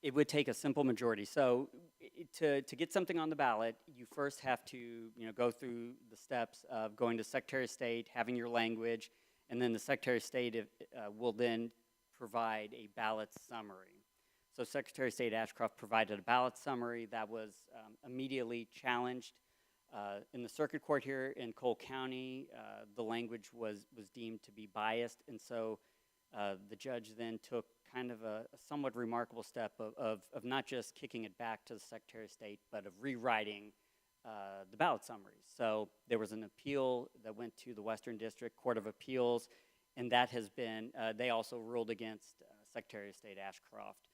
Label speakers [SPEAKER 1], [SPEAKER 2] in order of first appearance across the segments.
[SPEAKER 1] It would take a simple majority. So to get something on the ballot, you first have to go through the steps of going to Secretary of State, having your language, and then the Secretary of State will then provide a ballot summary. So Secretary of State Ashcroft provided a ballot summary that was immediately challenged. In the circuit court here in Cole County, the language was deemed to be biased, and so the judge then took kind of a somewhat remarkable step of not just kicking it back to the Secretary of State, but of rewriting the ballot summaries. So there was an appeal that went to the Western District Court of Appeals, and that has been, they also ruled against Secretary of State Ashcroft.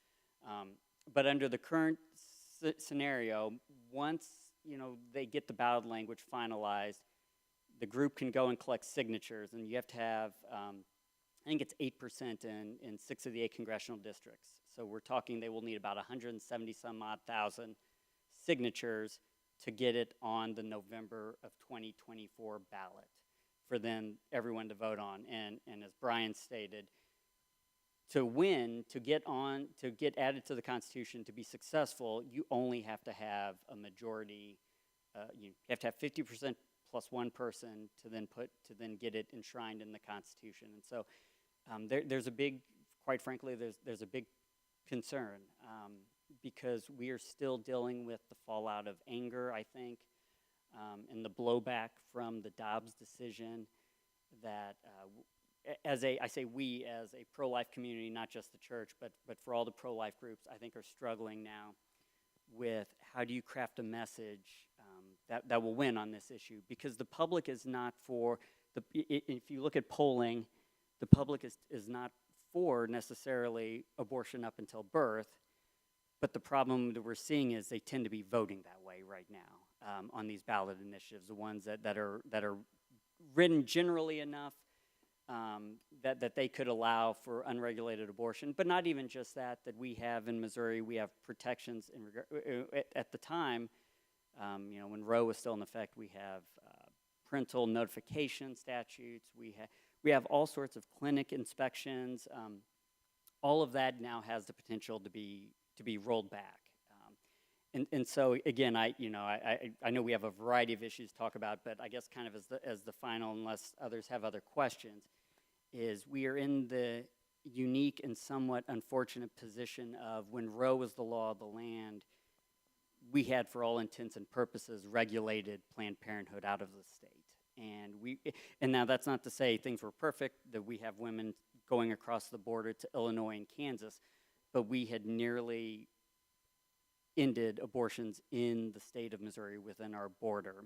[SPEAKER 1] But under the current scenario, once they get the ballot language finalized, the group can go and collect signatures, and you have to have, I think it's 8% in 6 of the 8 congressional districts. So we're talking they will need about 170 some odd thousand signatures to get it on the November of 2024 ballot for then everyone to vote on. And as Brian stated, to win, to get added to the Constitution, to be successful, you only have to have a majority. You have to have 50% plus one person to then get it enshrined in the Constitution. And so there's a big, quite frankly, there's a big concern because we are still dealing with the fallout of anger, I think, and the blowback from the Dobbs decision that I say we as a pro-life community, not just the church, but for all the pro-life groups, I think are struggling now with how do you craft a message that will win on this issue, because the public is not for, if you look at polling, the public is not for necessarily abortion up until birth, but the problem that we're seeing is they tend to be voting that way right now on these ballot initiatives, the ones that are written generally enough that they could allow for unregulated abortion, but not even just that we have in Missouri, we have protections at the time, when Roe was still in effect, we have parental notification statutes, we have all sorts of clinic inspections. All of that now has the potential to be rolled back. And so again, I know we have a variety of issues to talk about, but I guess kind of as the final, unless others have other questions, is we are in the unique and somewhat unfortunate position of when Roe was the law of the land, we had, for all intents and purposes, regulated Planned Parenthood out of the state. And now that's not to say things were perfect, that we have women going across the border to Illinois and Kansas, but we had nearly ended abortions in the state of Missouri within our border.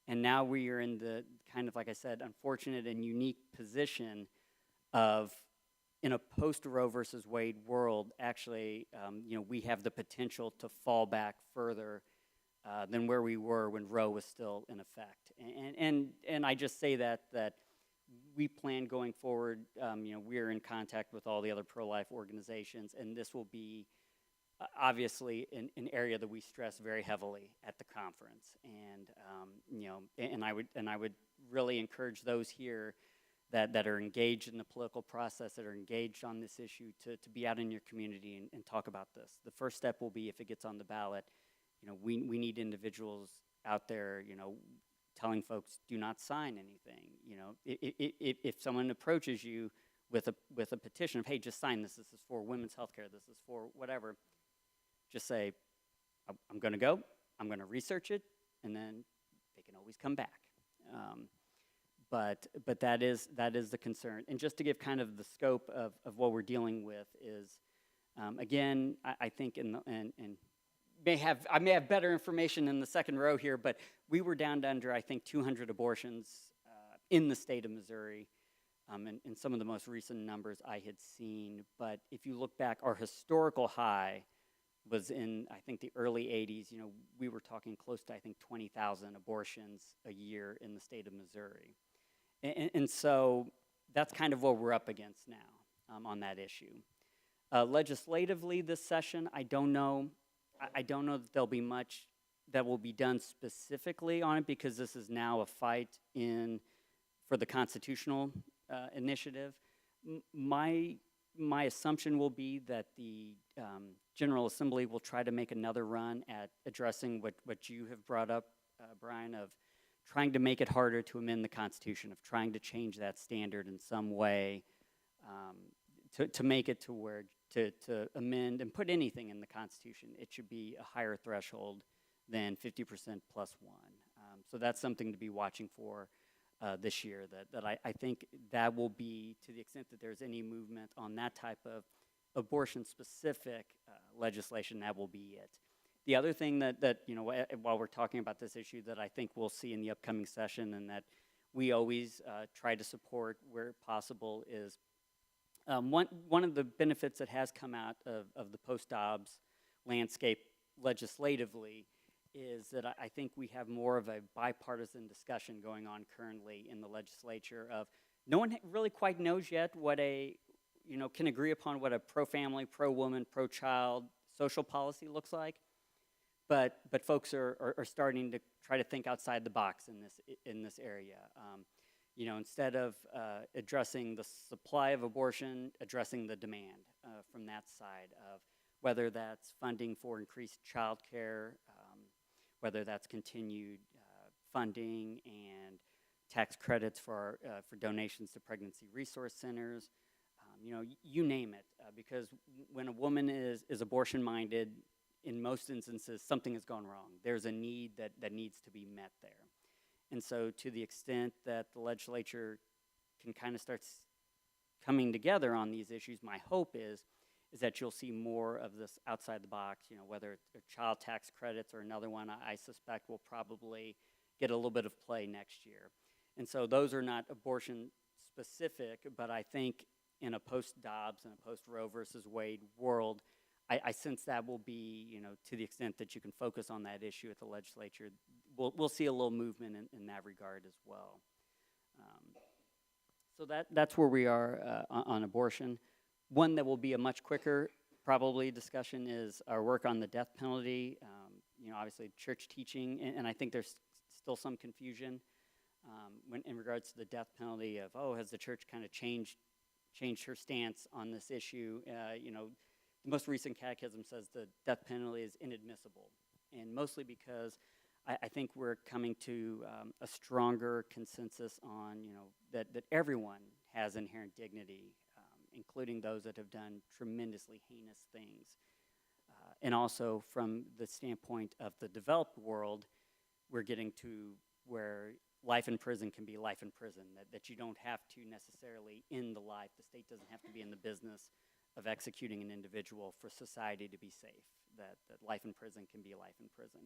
[SPEAKER 1] And now we are in the kind of, like I said, unfortunate and unique position of, in a post-Roe versus Wade world, actually, we have the potential to fall back further than where we were when Roe was still in effect. And I just say that we plan going forward, we're in contact with all the other pro-life organizations, and this will be obviously an area that we stress very heavily at the conference. And I would really encourage those here that are engaged in the political process, that are engaged on this issue, to be out in your community and talk about this. The first step will be, if it gets on the ballot, we need individuals out there, telling folks, do not sign anything. If someone approaches you with a petition of, hey, just sign this. This is for women's health care. This is for whatever. Just say, I'm going to go. I'm going to research it, and then they can always come back. But that is the concern. And just to give kind of the scope of what we're dealing with is, again, I think I may have better information in the second row here, but we were down to under, I think, 200 abortions in the state of Missouri, and some of the most recent numbers I had seen. But if you look back, our historical high was in, I think, the early 80s. We were talking close to, I think, 20,000 abortions a year in the state of Missouri. And so that's kind of what we're up against now on that issue. Legislatively this session, I don't know that there'll be much that will be done specifically on it, because this is now a fight for the constitutional initiative. My my assumption will be that the General Assembly will try to make another run at addressing what you have brought up, Brian, of trying to make it harder to amend the Constitution, of trying to change that standard in some way, to make it to where to amend and put anything in the Constitution, it should be a higher threshold than 50% plus one. So that's something to be watching for this year, that I think that will be, to the extent that there's any movement on that type of abortion-specific legislation, that will be it. The other thing that you know, while we're talking about this issue, that I think we'll see in the upcoming session, and that we always try to support where possible, is one of the benefits that has come out of the post-Dobbs landscape legislatively is that I think we have more of a bipartisan discussion going on currently in the legislature of no one really quite knows yet what can agree upon what a pro-family, pro-woman, pro-child social policy looks like, but folks are starting to try to think outside the box in this area. Instead of addressing the supply of abortion, addressing the demand from that side of whether that's funding for increased child care, whether that's continued funding and tax credits for donations to pregnancy resource centers, you name it. Because when a woman is abortion-minded, in most instances, something has gone wrong. There's a need that needs to be met there. And so to the extent that the legislature can kind of start coming together on these issues, my hope is that you'll see more of this outside the box, whether it's child tax credits or another one, I suspect will probably get a little bit of play next year. And so those are not abortion specific, but I think in a post-Dobbs and a post-Roe versus Wade world, I sense that will be, to the extent that you can focus on that issue at the legislature, we'll see a little movement in that regard as well. So that's where we are on abortion. One that will be a much quicker, probably, discussion is our work on the death penalty. Obviously church teaching, and I think there's still some confusion when in regards to the death penalty of, has the church kind of changed her stance on this issue? The most recent catechism says the death penalty is inadmissible, and mostly because I think we're coming to a stronger consensus on, that everyone has inherent dignity, including those that have done tremendously heinous things. And also from the standpoint of the developed world, we're getting to where life in prison can be life in prison, that you don't have to necessarily end the life. The state doesn't have to be in the business of executing an individual for society to be safe, that life in prison can be life in prison.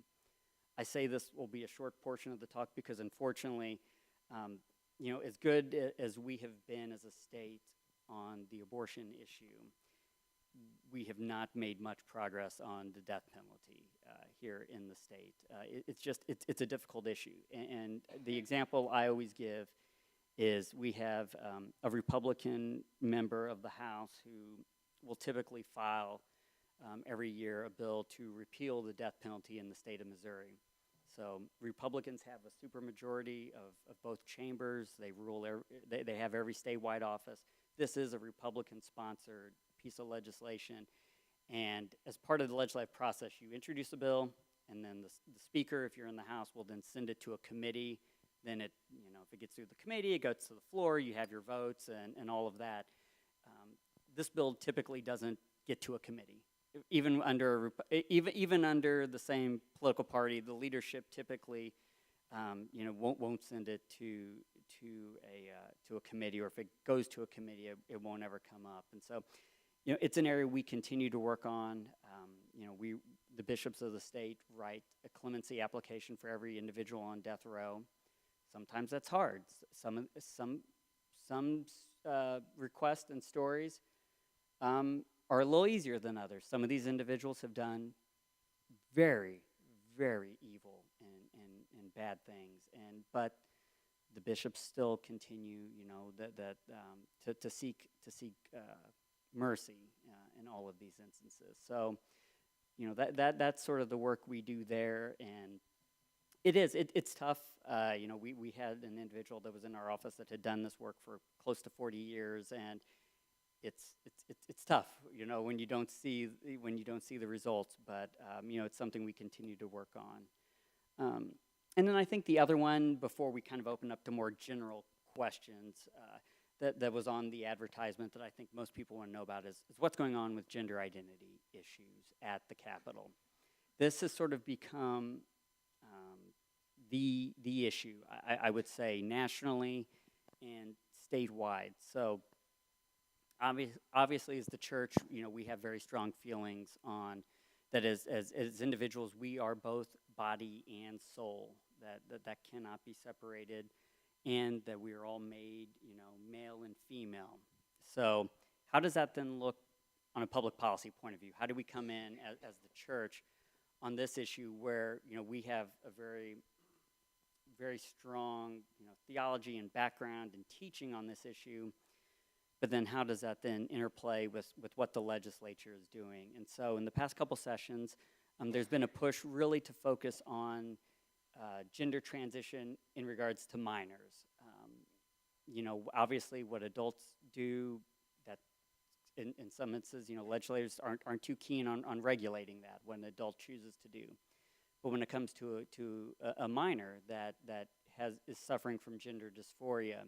[SPEAKER 1] I say this will be a short portion of the talk because unfortunately, as good as we have been as a state on the abortion issue, we have not made much progress on the death penalty here in the state. It's a difficult issue. And the example I always give is we have a Republican member of the House who will typically file every year a bill to repeal the death penalty in the state of Missouri. So Republicans have a supermajority of both chambers. They rule. They have every statewide office. This is a Republican-sponsored piece of legislation, and as part of the legislative process, you introduce a bill, and then the speaker, if you're in the House, will then send it to a committee. Then if it gets through the committee, it goes to the floor. You have your votes and all of that. This bill typically doesn't get to a committee. Even under the same political party, the leadership typically, won't send it to a committee, or if it goes to a committee, it won't ever come up. And so, it's an area we continue to work on. The bishops of the state write a clemency application for every individual on death row. Sometimes that's hard. Some requests and stories are a little easier than others. Some of these individuals have done very, very evil and bad things, but the bishops still continue, to seek mercy in all of these instances. So, that's sort of the work we do there, and it's tough. We had an individual that was in our office that had done this work for close to 40 years, and it's tough, you know, when you don't see the results. But you know, it's something we continue to work on. And then I think the other one, before we kind of open up to more general questions, that was on the advertisement that I think most people want to know about is what's going on with gender identity issues at the Capitol. This has sort of become the issue, I would say, nationally and statewide. So obviously, as the church, you know, we have very strong feelings on that as individuals, we are both body and soul, that cannot be separated, and that we are all made, you know, male and female. So how does that then look on a public policy point of view? How do we come in as the church on this issue where, you know, we have a very, very strong, you know, theology and background and teaching on this issue, but then how does that then interplay with what the legislature is doing? And so in the past couple sessions, there's been a push really to focus on gender transition in regards to minors. You know, obviously what adults do, that in some instances, you know, legislators aren't too keen on regulating that when an adult chooses to do. But when it comes to a minor that is suffering from gender dysphoria,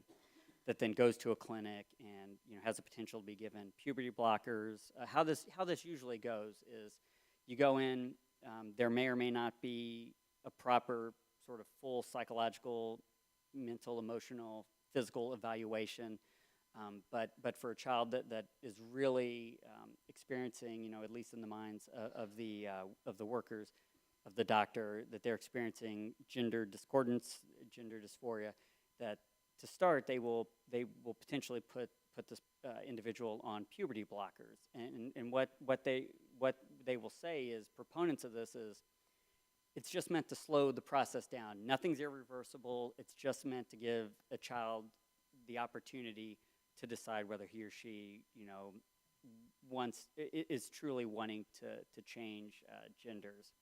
[SPEAKER 1] that then goes to a clinic and, you know, has the potential to be given puberty blockers. How this usually goes is you go in, there may or may not be a proper sort of full psychological, mental, emotional, physical evaluation, but for a child that is really experiencing, you know, at least in the minds of the workers, of the doctor, that they're experiencing gender discordance, gender dysphoria, that to start, they will potentially put this individual on puberty blockers, and what they will say is, proponents of this is, it's just meant to slow the process down. Nothing's irreversible. It's just meant to give a child the opportunity to decide whether he or she, you know, is truly wanting to change genders.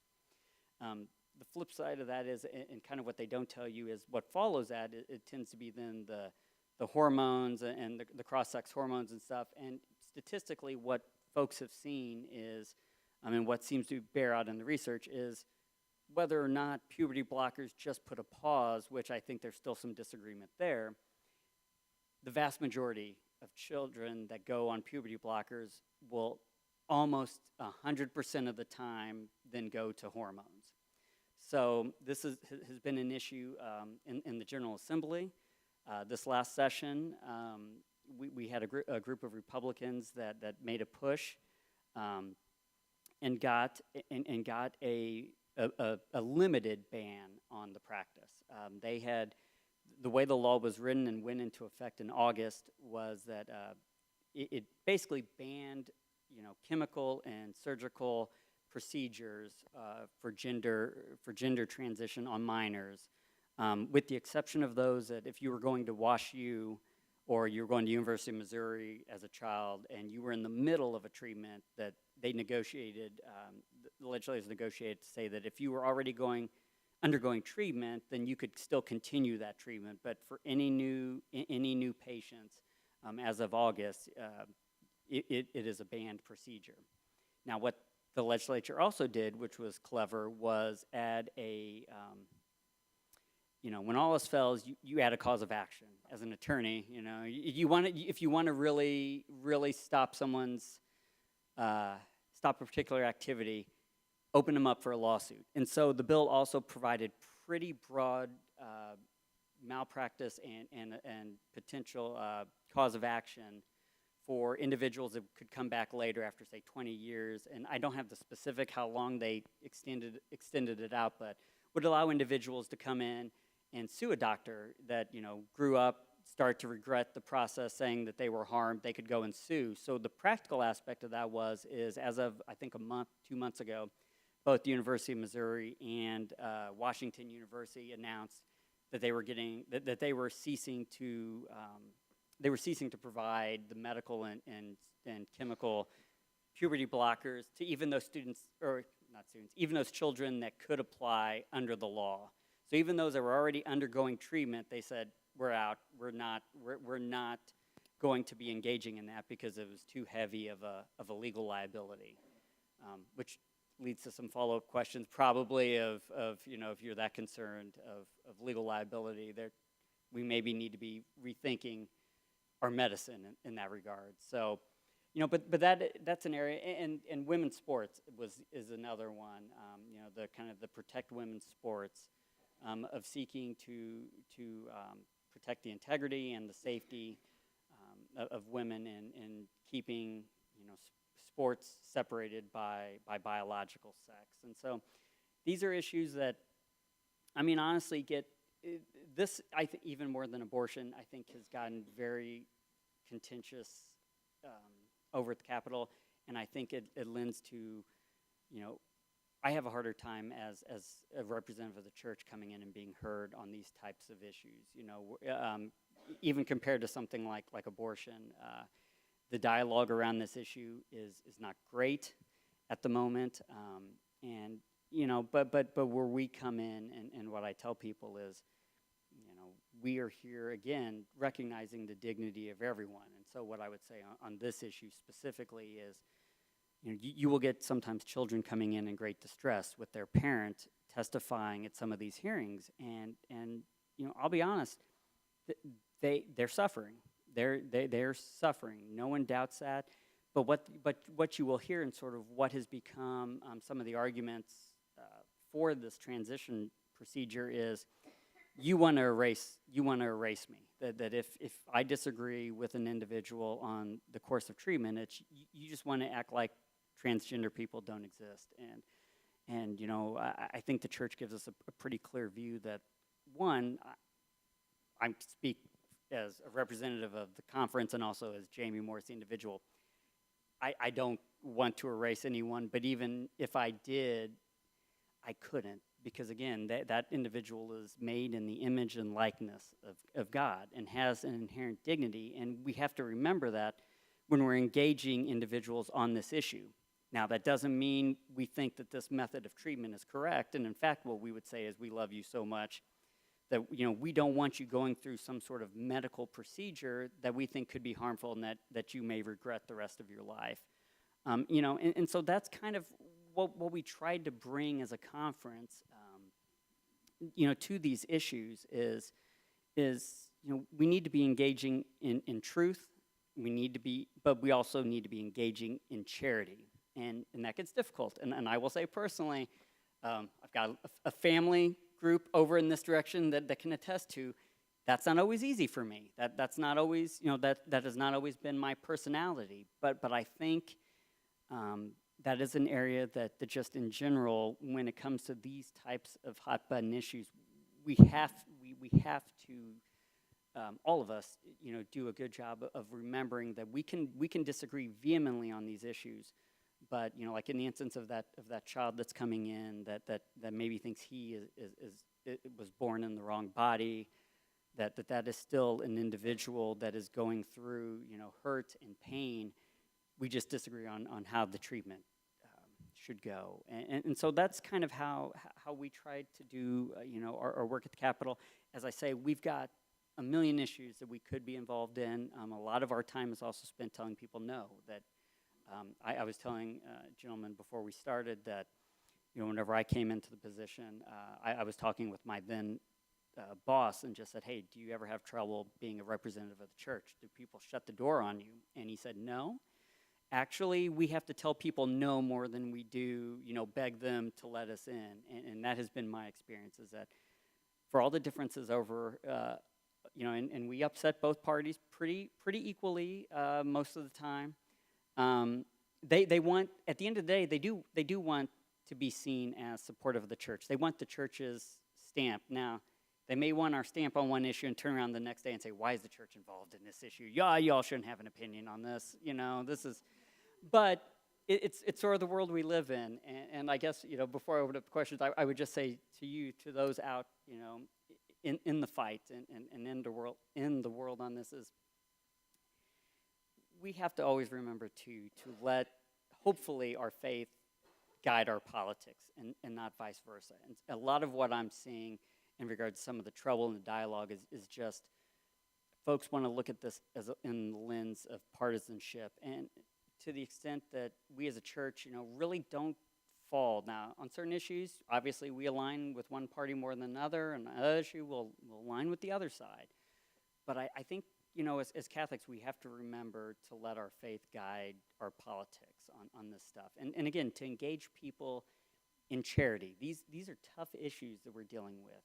[SPEAKER 1] The flip side of that is, and kind of what they don't tell you is, what follows that, it tends to be then the hormones and the cross-sex hormones and stuff. And statistically, what folks have seen is, I mean, what seems to bear out in the research is whether or not puberty blockers just put a pause, which I think there's still some disagreement there. The vast majority of children that go on puberty blockers will almost 100% of the time then go to hormones. So this has been an issue in the General Assembly. This last session, we had a group of Republicans that made a push and got a limited ban on the practice. They had, the way the law was written and went into effect in August was that it basically banned, you know, chemical and surgical procedures for gender transition on minors, with the exception of those that if you were going to WashU or you were going to University of Missouri as a child and you were in the middle of a treatment, that they negotiated, the legislators negotiated to say that if you were already undergoing treatment, then you could still continue that treatment. But for any new patients, as of August, it is a banned procedure. Now, what the legislature also did, which was clever, was add a, you know, when all else fails, you add a cause of action. As an attorney, you know, if you want to really stop stop a particular activity, open them up for a lawsuit. And so the bill also provided pretty broad malpractice and potential cause of action for individuals that could come back later after, say, 20 years. And I don't have the specific how long they extended it out, but would allow individuals to come in and sue a doctor that, you know, grew up, start to regret the process, saying that they were harmed. They could go and sue. So the practical aspect of that is as of, I think, 2 months ago, both the University of Missouri and Washington University announced that they were ceasing to provide the medical and chemical puberty blockers to even those even those children that could apply under the law. So even those that were already undergoing treatment, they said, we're out. We're not going to be engaging in that because it was too heavy of a legal liability, which leads to some follow-up questions probably of if you're that concerned of legal liability, there we maybe need to be rethinking our medicine in that regard. So, but that's an area, and women's sports is another one. The kind of the protect women's sports, of seeking to protect the integrity and the safety of women and keeping sports separated by biological sex. And so these are issues that, honestly, this, I think, even more than abortion, I think has gotten very contentious over at the Capitol, and I think it lends to, I have a harder time as a representative of the church coming in and being heard on these types of issues, even compared to something like abortion. The dialogue around this issue is not great at the moment, but where we come in, and what I tell people is, we are here again recognizing the dignity of everyone. And so what I would say on this issue specifically is, you will get sometimes children coming in great distress with their parent testifying at some of these hearings, and I'll be honest, they're suffering. They're suffering. No one doubts that. But what you will hear and sort of what has become some of the arguments for this transition procedure is, you want to erase me. That if I disagree with an individual on the course of treatment, you just want to act like transgender people don't exist. And I think the church gives us a pretty clear view that, one, I speak as a representative of the conference and also as Jamie Morris, the individual. I don't want to erase anyone, but even if I did, I couldn't, because again, that individual is made in the image and likeness of God and has an inherent dignity, and we have to remember that when we're engaging individuals on this issue. Now, that doesn't mean we think that this method of treatment is correct, and in fact, what we would say is, we love you so much that we don't want you going through some sort of medical procedure that we think could be harmful and that you may regret the rest of your life. And so that's kind of what we tried to bring as a conference, to these issues is we need to be engaging in truth. But we also need to be engaging in charity, and that gets difficult. And I will say personally, I've got a family group over in this direction that can attest to that's not always easy for me. That's not always, that has not always been my personality. But I think that is an area that just in general, when it comes to these types of hot button issues, we have to all of us, do a good job of remembering that we can disagree vehemently on these issues, but like in the instance of that child that's coming in that maybe thinks he was born in the wrong body, that is still an individual that is going through hurt and pain. We just disagree on how the treatment should go, and so that's kind of how we tried to do our work at the Capitol. As I say, we've got a million issues that we could be involved in. A lot of our time is also spent telling people no. That I was telling a gentleman before we started that whenever I came into the position, I was talking with my then boss and just said, hey, do you ever have trouble being a representative of the church? Do people shut the door on you? And he said, no. Actually, we have to tell people no more than we do, beg them to let us in. And that has been my experience, is that for all the differences over, and we upset both parties pretty equally most of the time. They want, at the end of the day, they do want to be seen as supportive of the church. They want the church's stamp. Now, they may want our stamp on one issue and turn around the next day and say, why is the church involved in this issue? Yeah, y'all shouldn't have an opinion on this. This is, but it's sort of the world we live in. And I guess, before I open up questions, I would just say to you, to those out, in the fight and in the world on this, is we have to always remember to let, hopefully, our faith guide our politics and not vice versa. And a lot of what I'm seeing in regards to some of the trouble in the dialogue is just folks want to look at this in the lens of partisanship, and to the extent that we as a church, really don't fall. Now, on certain issues, obviously we align with one party more than another, and another issue we'll align with the other side. But I think, as Catholics, we have to remember to let our faith guide our politics on this stuff. And again, to engage people in charity. These are tough issues that we're dealing with,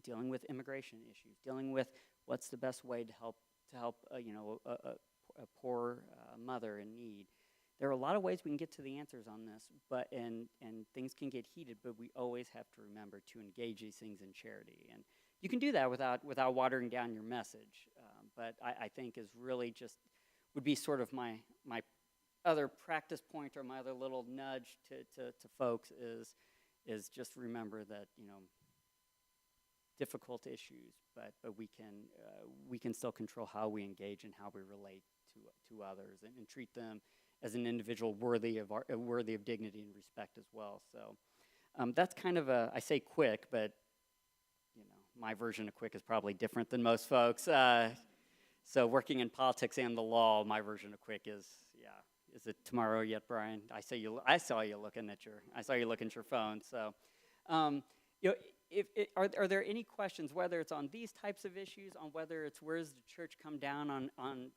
[SPEAKER 1] dealing with immigration issues, dealing with what's the best way to help a poor mother in need. There are a lot of ways we can get to the answers on this, but and things can get heated, but we always have to remember to engage these things in charity. And you can do that without watering down your message. But I think is really just would be sort of my other practice point or my other little nudge to folks is just remember that difficult issues, but we can still control how we engage and how we relate to others and treat them as an individual worthy of dignity and respect as well. So that's kind of I say quick, but my version of quick is probably different than most folks. So working in politics and the law, my version of quick is it tomorrow yet, Brian? I saw you looking at your phone. So, are there any questions, whether it's on these types of issues, on whether it's where does the church come down on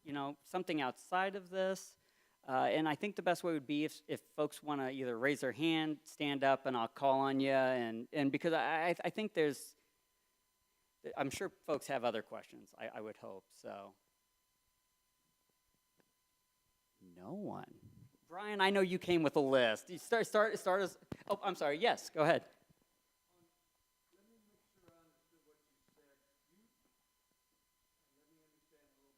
[SPEAKER 1] something outside of this? And I think the best way would be if folks want to either raise their hand, stand up, and I'll call on you. And because I think I'm sure folks have other questions. I would hope so. No one. Brian, I know you came with a list. You start us. Oh, I'm sorry. Yes, go ahead.
[SPEAKER 2] Let me make sure I understood what you said. Let me understand a little bit more.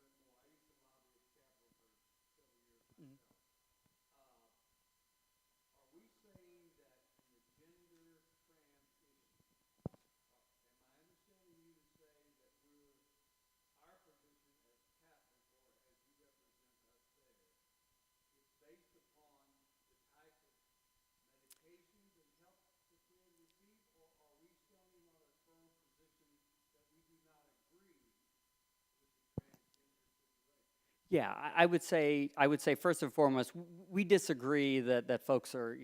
[SPEAKER 2] I used to lobby at Capitol for several years myself. Are we saying that in the gender trans issue, am I understanding you to say that our position as Catholic, or as you represent us there, is based upon the type of medications and help that they receive, or are we standing on a firm position that we do not agree with the transgender situation?
[SPEAKER 1] Yeah, I would say first and foremost, we disagree that folks are,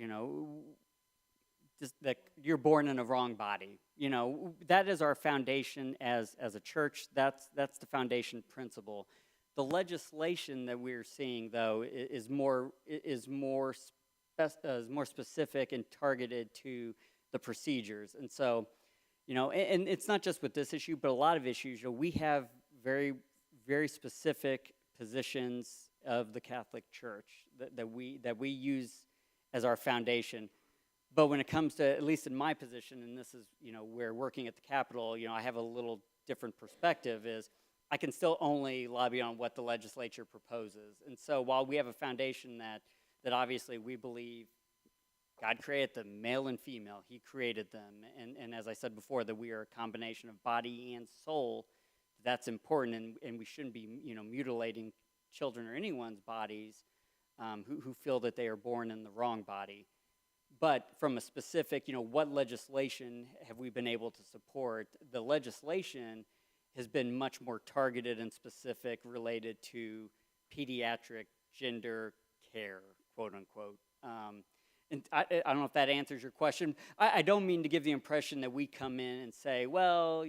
[SPEAKER 1] just that you're born in a wrong body. That is our foundation as a church. That's the foundation principle. The legislation that we're seeing, though, is more specific and targeted to the procedures. And so, and it's not just with this issue, but a lot of issues. We have very, very specific positions of the Catholic Church that we use as our foundation. But when it comes to, at least in my position, and this is, we're working at the Capitol, I have a little different perspective, is I can still only lobby on what the legislature proposes. And so while we have a foundation that obviously we believe God created them, male and female, He created them, and as I said before, that we are a combination of body and soul, that's important, and we shouldn't be, mutilating children or anyone's bodies who feel that they are born in the wrong body. But from a specific, what legislation have we been able to support? The legislation has been much more targeted and specific, related to pediatric gender care, quote unquote. And I don't know if that answers your question. I don't mean to give the impression that we come in and say, well,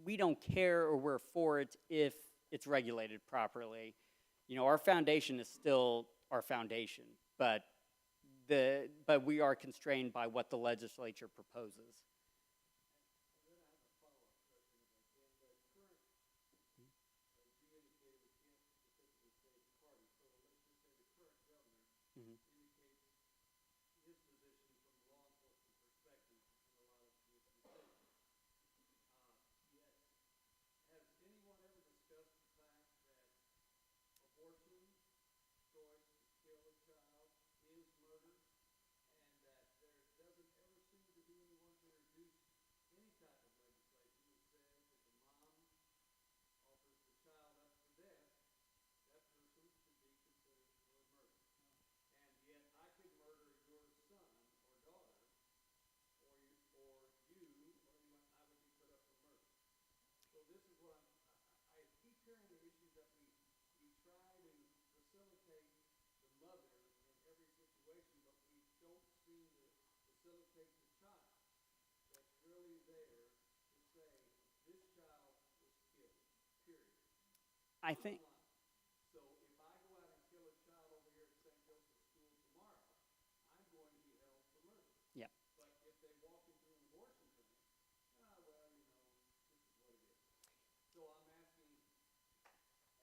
[SPEAKER 1] we don't care or we're for it if it's regulated properly. Our foundation is still our foundation, but we are constrained by what the legislature proposes.
[SPEAKER 2] And then I have a follow-up question. In the current, as you indicated, we can't specifically say the party, so let's just say the current governor indicates his position from a law enforcement perspective in a lot of his decisions. Yet, has anyone ever discussed the fact that abortion, choice to kill a child, is murder, and that there doesn't ever seem to be anyone to facilitate the child that's really there to say, this child was killed, period.
[SPEAKER 1] I think,
[SPEAKER 2] Bottom line. So if I go out and kill a child over here at St. Joseph School tomorrow, I'm going to be held for murder.
[SPEAKER 1] yeah.
[SPEAKER 2] But if they walk into an abortion clinic, well, you know, this is what it is. So I'm asking,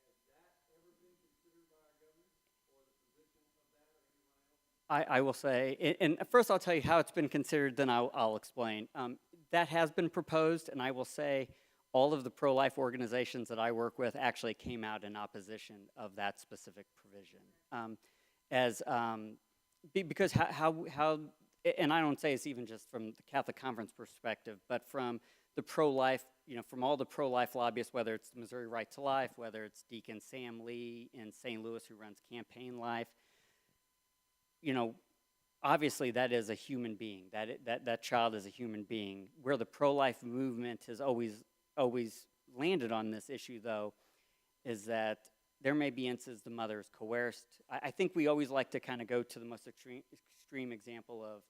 [SPEAKER 2] has that ever been considered by our government, or the position of that, or anyone else?
[SPEAKER 1] I will say, and first I'll tell you how it's been considered, then I'll explain. That has been proposed, and I will say all of the pro-life organizations that I work with actually came out in opposition of that specific provision. Because how, and I don't say it's even just from the Catholic Conference perspective, but from the pro-life, from all the pro-life lobbyists, whether it's Missouri Right to Life, whether it's Deacon Sam Lee in St. Louis who runs Campaign Life, obviously that is a human being. That child is a human being. Where the pro-life movement has always landed on this issue, though, is that there may be instances the mother is coerced. I think we always like to kind of go to the most extreme example of,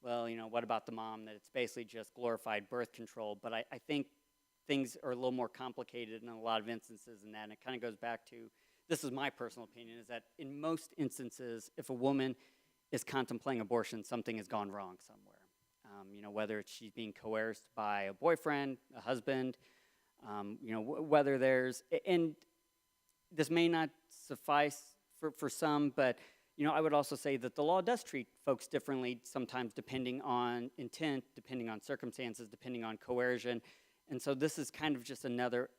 [SPEAKER 1] well, what about the mom, that it's basically just glorified birth control. But I think things are a little more complicated in a lot of instances than that. And it kind of goes back to, this is my personal opinion, is that in most instances, if a woman is contemplating abortion, something has gone wrong somewhere. Whether it's she's being coerced by a boyfriend, a husband, whether there's, and this may not suffice for some, but I would also say that the law does treat folks differently sometimes depending on intent, depending on circumstances, depending on coercion. And so this is kind of just another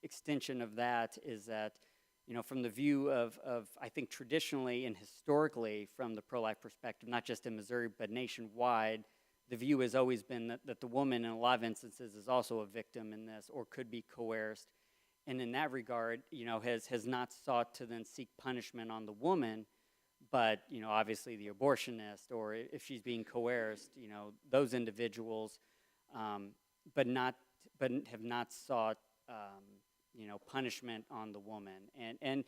[SPEAKER 1] extension of that, is that, from the view of I think traditionally and historically from the pro-life perspective, not just in Missouri, but nationwide, the view has always been that the woman in a lot of instances is also a victim in this or could be coerced. And in that regard, has not sought to then seek punishment on the woman, but, obviously the abortionist, or if she's being coerced, those individuals, but have not sought, punishment on the woman. And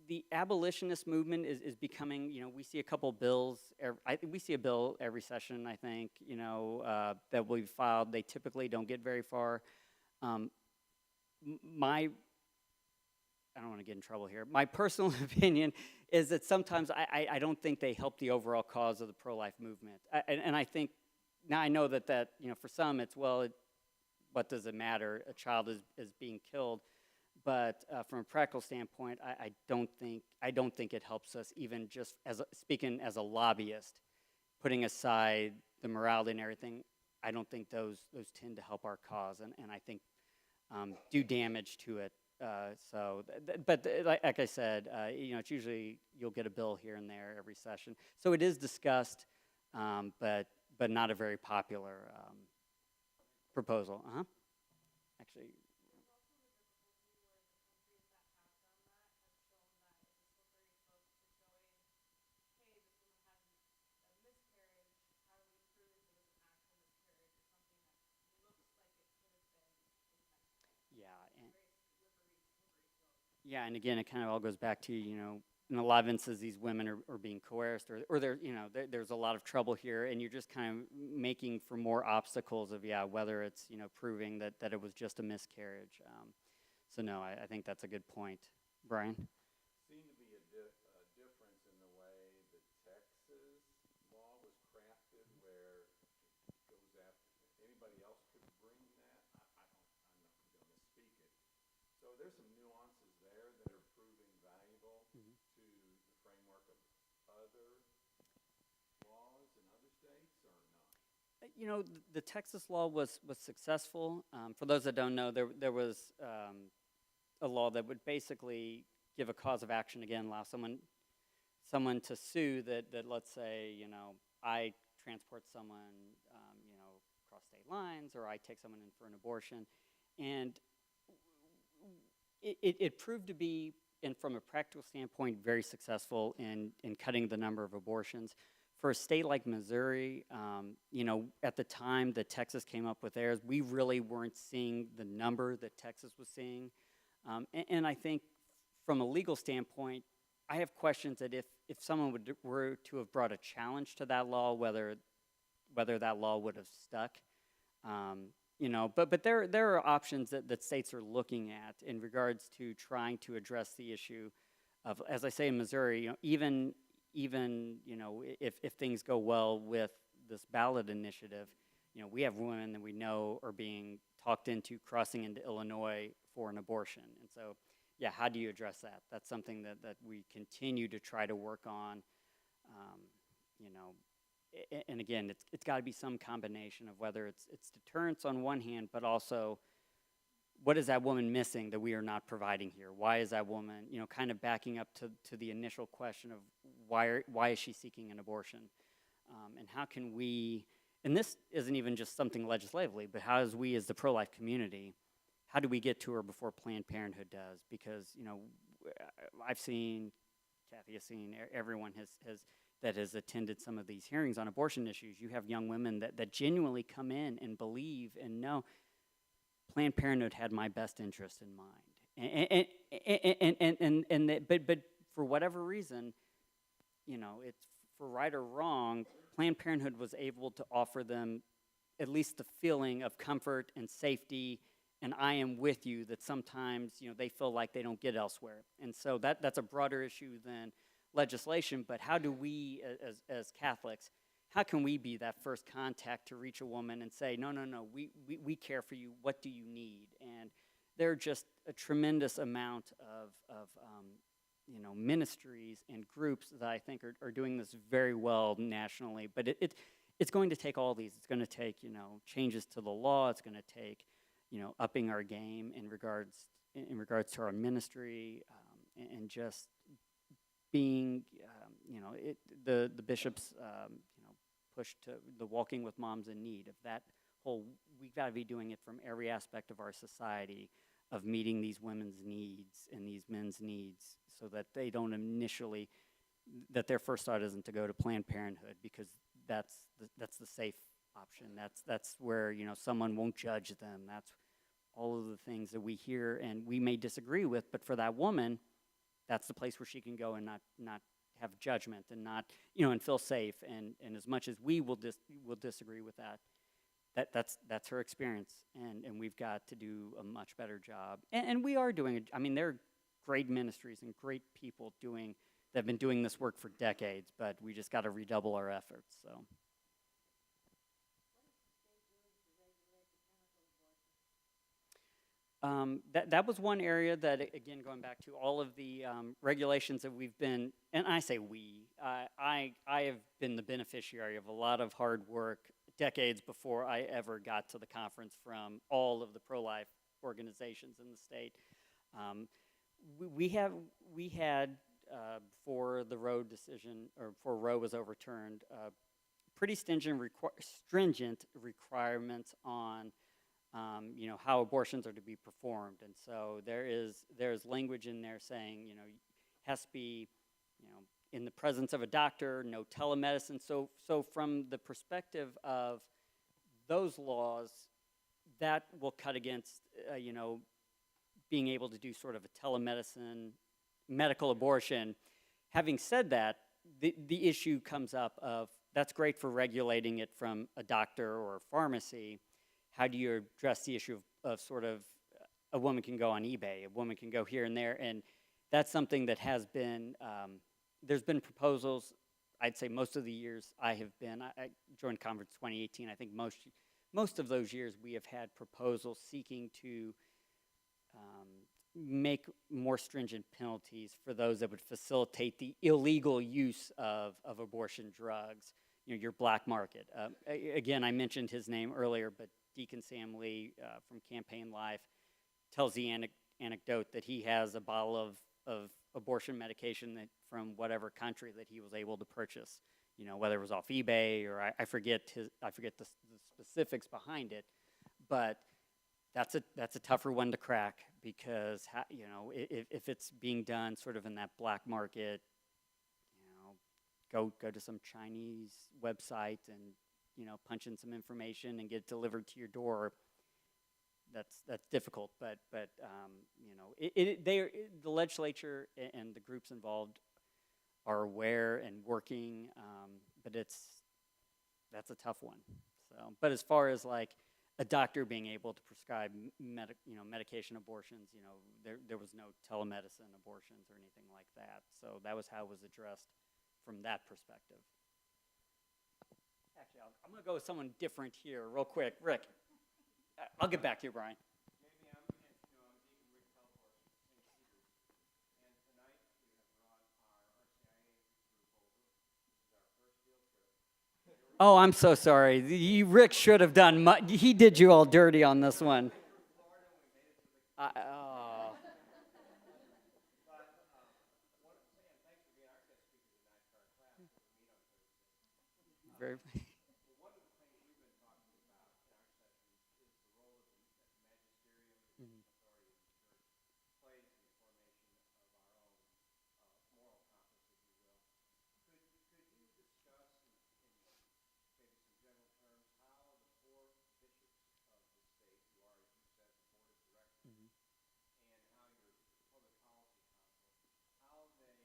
[SPEAKER 1] the abolitionist movement is becoming, we see a couple bills, we see a bill every session, I think, that will be filed. They typically don't get very far. I don't want to get in trouble here. My personal opinion is that sometimes I don't think they help the overall cause of the pro-life movement. And I think, now I know that for some it's, well, what does it matter? A child is being killed. But from a practical standpoint, I don't think it helps us, even just speaking as a lobbyist, putting aside the morality and everything. I don't think those tend to help our cause, and I think do damage to it. But like I said, it's usually you'll get a bill here and there every session. So it is discussed, but not a very popular proposal. Actually. Yeah, and again, it kind of all goes back to, in a lot of instances, these women are being coerced, or there's a lot of trouble here, and you're just kind of making for more obstacles of, whether it's, proving that it was just a miscarriage. So no, I think that's a good point. Brian?
[SPEAKER 2] Seemed to be a difference in the way the Texas law was crafted, where it goes after anybody else could bring that. I'm not going to misspeak it. So there's some nuances there that are proving valuable to the framework of other laws in other states, or not?
[SPEAKER 1] The Texas law was successful. For those that don't know, there was a law that would basically give a cause of action, again, allow someone to sue that let's say, I transport someone, across state lines, or I take someone in for an abortion. And it proved to be, and from a practical standpoint, very successful in cutting the number of abortions. For a state like Missouri, at the time that Texas came up with theirs, we really weren't seeing the number that Texas was seeing. And I think from a legal standpoint, I have questions that if someone were to have brought a challenge to that law, whether that law would have stuck. You know, but there are options that states are looking at in regards to trying to address the issue of, as I say in Missouri, you know, even you know, if things go well with this ballot initiative, you know, we have women that we know are being talked into crossing into Illinois for an abortion, and so yeah, how do you address that? That's something that we continue to try to work on. You know, and again, it's got to be some combination of whether it's deterrence on one hand, but also what is that woman missing that we are not providing here? Why is that woman, you know, kind of backing up to the initial question of why is she seeking an abortion? And how can we, and this isn't even just something legislatively, but how as we as the pro-life community, how do we get to her before Planned Parenthood does? Because, you know, I've seen, Kathy has seen, everyone that has attended some of these hearings on abortion issues. You have young women that genuinely come in and believe and know Planned Parenthood had my best interest in mind. But for whatever reason, you know, it's for right or wrong, Planned Parenthood was able to offer them at least the feeling of comfort and safety and I am with you that sometimes, you know, they feel like they don't get elsewhere. And so that's a broader issue than legislation, but how do we as Catholics, how can we be that first contact to reach a woman and say, no, we care for you, what do you need? And there are just a tremendous amount of you know, ministries and groups that I think are doing this very well nationally, but it's going to take all these. It's going to take, you know, changes to the law, it's going to take, you know, upping our game in regards to our ministry, and just being, you know, the bishops, you know, push to the walking with moms in need. Of that whole, we've got to be doing it from every aspect of our society, of meeting these women's needs and these men's needs, so that they don't initially, that their first thought isn't to go to Planned Parenthood, because that's the safe option. That's where, you know, someone won't judge them. That's all of the things that we hear and we may disagree with, but for that woman, that's the place where she can go and not have judgment and not, you know, and feel safe. And as much as we will disagree with that's her experience, and we've got to do a much better job. And we are doing it. I mean, there are great ministries and great people that have been doing this work for decades, but we just got to redouble our efforts. So. That was one area that, again, going back to all of the regulations that we've been, and I say we, I have been the beneficiary of a lot of hard work decades before I ever got to the conference from all of the pro-life organizations in the state. We had, before the Roe decision, or before Roe was overturned, pretty stringent requirements on you know, how abortions are to be performed. And so there's language in there saying, you know, has to be, you know, in the presence of a doctor, no telemedicine. So from the perspective of those laws, that will cut against, you know, being able to do sort of a telemedicine, medical abortion. Having said that, the issue comes up of, that's great for regulating it from a doctor or a pharmacy. How do you address the issue of sort of, a woman can go on eBay, a woman can go here and there, and that's something that has been, there's been proposals. I'd say most of the years I joined conference 2018, I think most of those years we have had proposals seeking to make more stringent penalties for those that would facilitate the illegal use of abortion drugs, you know, your black market. Again, I mentioned his name earlier, but Deacon Sam Lee from Campaign Life tells the anecdote that he has a bottle of abortion medication from whatever country that he was able to purchase, you know, whether it was off eBay or I forget the specifics behind it, but that's a tougher one to crack, because you know, if it's being done sort of in that black market, you know, go to some Chinese website and, you know, punch in some information and get it delivered to your door. That's difficult, but you know, the legislature and the groups involved are aware and working, but that's a tough one. So, but as far as like a doctor being able to prescribe medication abortions, there was no telemedicine abortions or anything like that. So that was how it was addressed from that perspective. Actually, I'm going to go with someone different here real quick. Rick, I'll get back to you, Brian.
[SPEAKER 2] Jamie, I'm Deacon Rick Telfors from St. Peter's, and tonight we have brought our RCIA group over. This is our first field trip.
[SPEAKER 1] Oh, I'm so sorry. Rick should have done. He did you all dirty on this one.
[SPEAKER 2] Florida, and we made it to the.
[SPEAKER 1] Oh.
[SPEAKER 2] But one, and thanks for being our guest speaker tonight for our class that we meet on Thursday.
[SPEAKER 1] Very.
[SPEAKER 2] Well, one of the things we've been talking about in our sessions is the role of the magisterium, the
[SPEAKER 1] Mhm.
[SPEAKER 2] authority of the church, plays in the formation of our own moral compass, if you will. Could you discuss in maybe some general terms how the four bishops of the state, who are, as you said, the board of directors,
[SPEAKER 1] Mhm.
[SPEAKER 2] and how your public policy council, how they,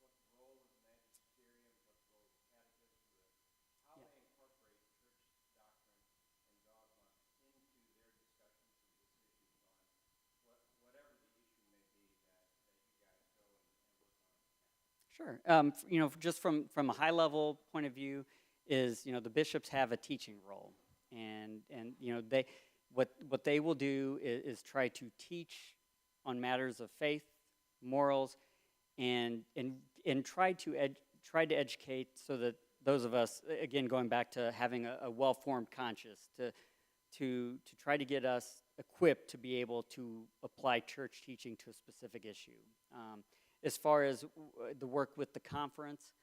[SPEAKER 2] what the role of the magisterium, what the role of the catechism, how
[SPEAKER 1] Yeah.
[SPEAKER 2] they incorporate church doctrine and dogma into their discussions and decisions on whatever the issue may be that you guys go and work on.
[SPEAKER 1] Sure. Just from a high level point of view, is the bishops have a teaching role, and they what they will do is try to teach on matters of faith, morals, and try to educate so that those of us, again, going back to having a well-formed conscience, to try to get us equipped to be able to apply church teaching to a specific issue. As far as the work with the conference,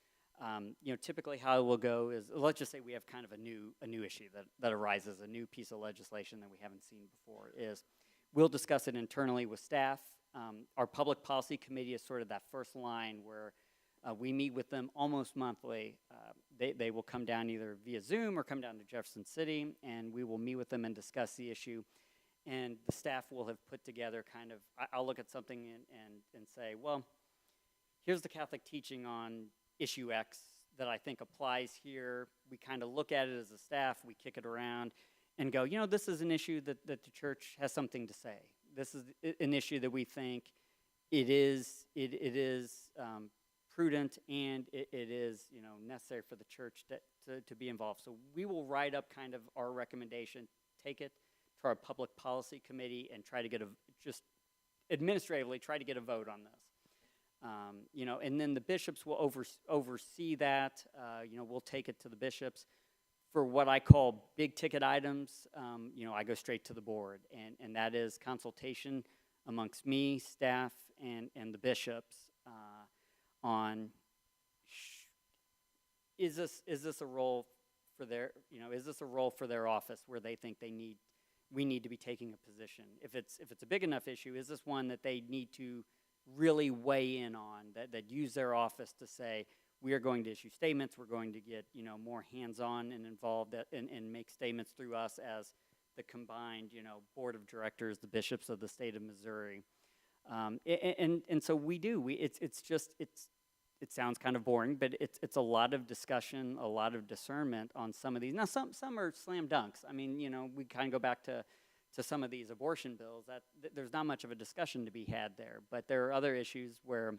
[SPEAKER 1] typically how it will go is, let's just say we have kind of a new issue that arises, a new piece of legislation that we haven't seen before, is we'll discuss it internally with staff. Our public policy committee is sort of that first line where we meet with them almost monthly. They will come down either via Zoom or come down to Jefferson City, and we will meet with them and discuss the issue. And the staff will have put together kind of, I'll look at something and say, well, here's the Catholic teaching on issue X that I think applies here. We kind of look at it as a staff, we kick it around and go, this is an issue that the church has something to say. This is an issue that we think it is prudent and it is necessary for the church to be involved. So we will write up kind of our recommendation, take it to our public policy committee and try to get just administratively try to get a vote on this. And then the bishops will oversee that. We'll take it to the bishops. For what I call big ticket items, I go straight to the board, and that is consultation amongst me, staff, and the bishops on is this a role for their office where they think we need to be taking a position. If it's a big enough issue, is this one that they need to really weigh in on, that use their office to say, we are going to issue statements, we're going to get more hands-on and involved and make statements through us as the combined board of directors, the bishops of the state of Missouri. And so we do. It sounds kind of boring, but it's a lot of discussion, a lot of discernment on some of these. Now, some are slam dunks. I mean, we kind of go back to some of these abortion bills. That there's not much of a discussion to be had there. But there are other issues where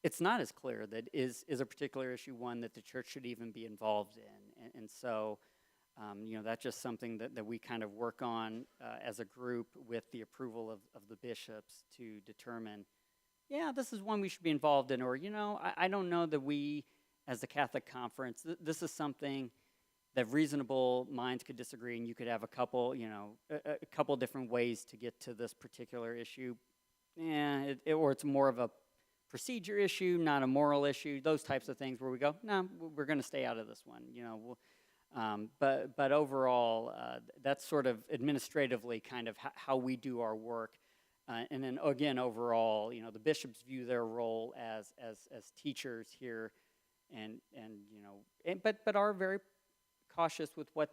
[SPEAKER 1] it's not as clear that is a particular issue one that the church should even be involved in. And so, that's just something that we kind of work on as a group with the approval of the bishops to determine, this is one we should be involved in, or, I don't know that we, as the Catholic Conference, this is something that reasonable minds could disagree, and you could have a couple different ways to get to this particular issue. Or it's more of a procedure issue, not a moral issue, those types of things where we go, no, we're going to stay out of this one, but overall, that's sort of administratively kind of how we do our work. And then again, overall, the bishops view their role as teachers here, but are very cautious with what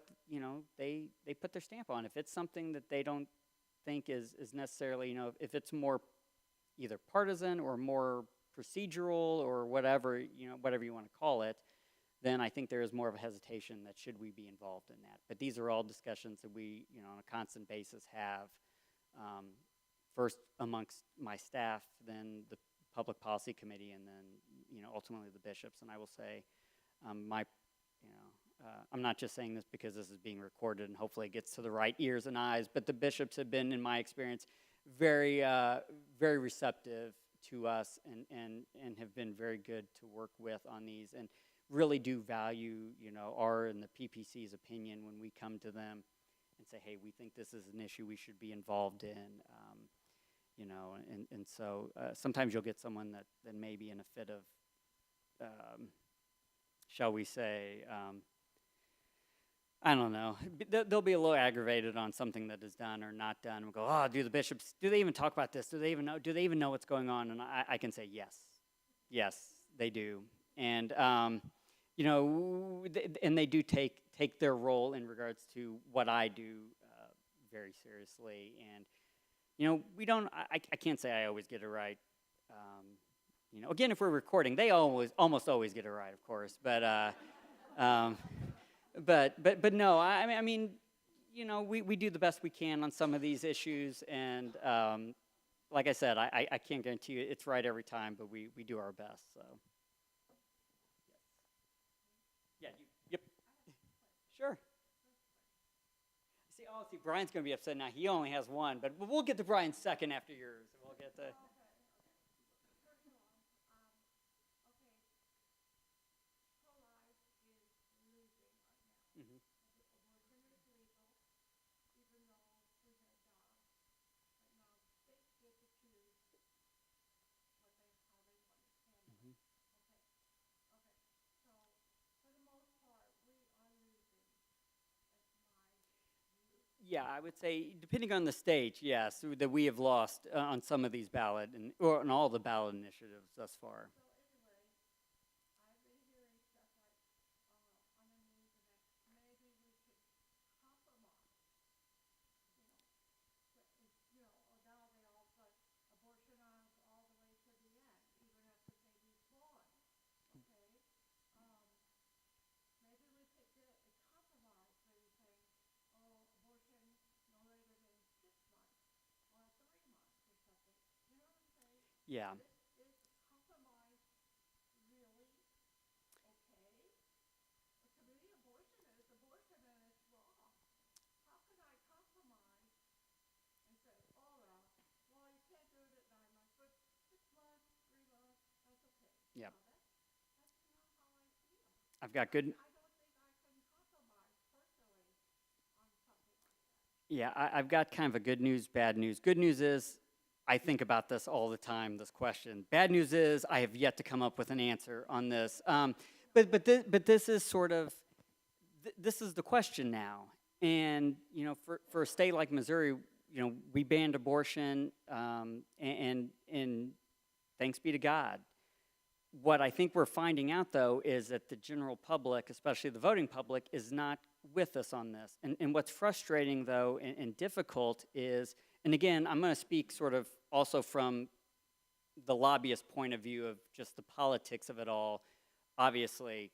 [SPEAKER 1] they put their stamp on. If it's something that they don't think is necessarily, if it's more either partisan or more procedural or whatever, whatever you want to call it, then I think there is more of a hesitation that should we be involved in that. But these are all discussions that we, on a constant basis have, first amongst my staff, then the public policy committee, and then, ultimately the bishops. And I will say, I'm not just saying this because this is being recorded and hopefully it gets to the right ears and eyes, but the bishops have been, in my experience, very, very receptive to us and have been very good to work with on these, and really do value, our and the PPC's opinion when we come to them and say, hey, we think this is an issue we should be involved in, and so sometimes you'll get someone that may be in a fit of, shall we say, I don't know. They'll be a little aggravated on something that is done or not done. We'll go, oh, do the bishops, do they even talk about this? Do they even know what's going on? And I can say yes. Yes, they do. And, and they do take their role in regards to what I do very seriously. And, I can't say I always get it right. Again, if we're recording, they almost always get it right, of course. But no, I mean, we do the best we can on some of these issues, and like I said, I can't guarantee you it's right every time, but we do our best. So, yeah, yep, sure. See, Brian's going to be upset now. He only has one, but we'll get to Brian's second after yours. We'll get to. Yeah, I would say, depending on the state, yes, that we have lost on some of these ballot or on all the ballot initiatives thus far. Yeah. Yeah. I've got good. Yeah, I've got kind of a good news, bad news. Good news is I think about this all the time, this question. Bad news is I have yet to come up with an answer on this. But this is sort of, this is the question now. And, for a state like Missouri, we banned abortion, and thanks be to God. What I think we're finding out, though, is that the general public, especially the voting public, is not with us on this. And what's frustrating, though, and difficult is, and again, I'm going to speak sort of also from the lobbyist point of view of just the politics of it all. Obviously,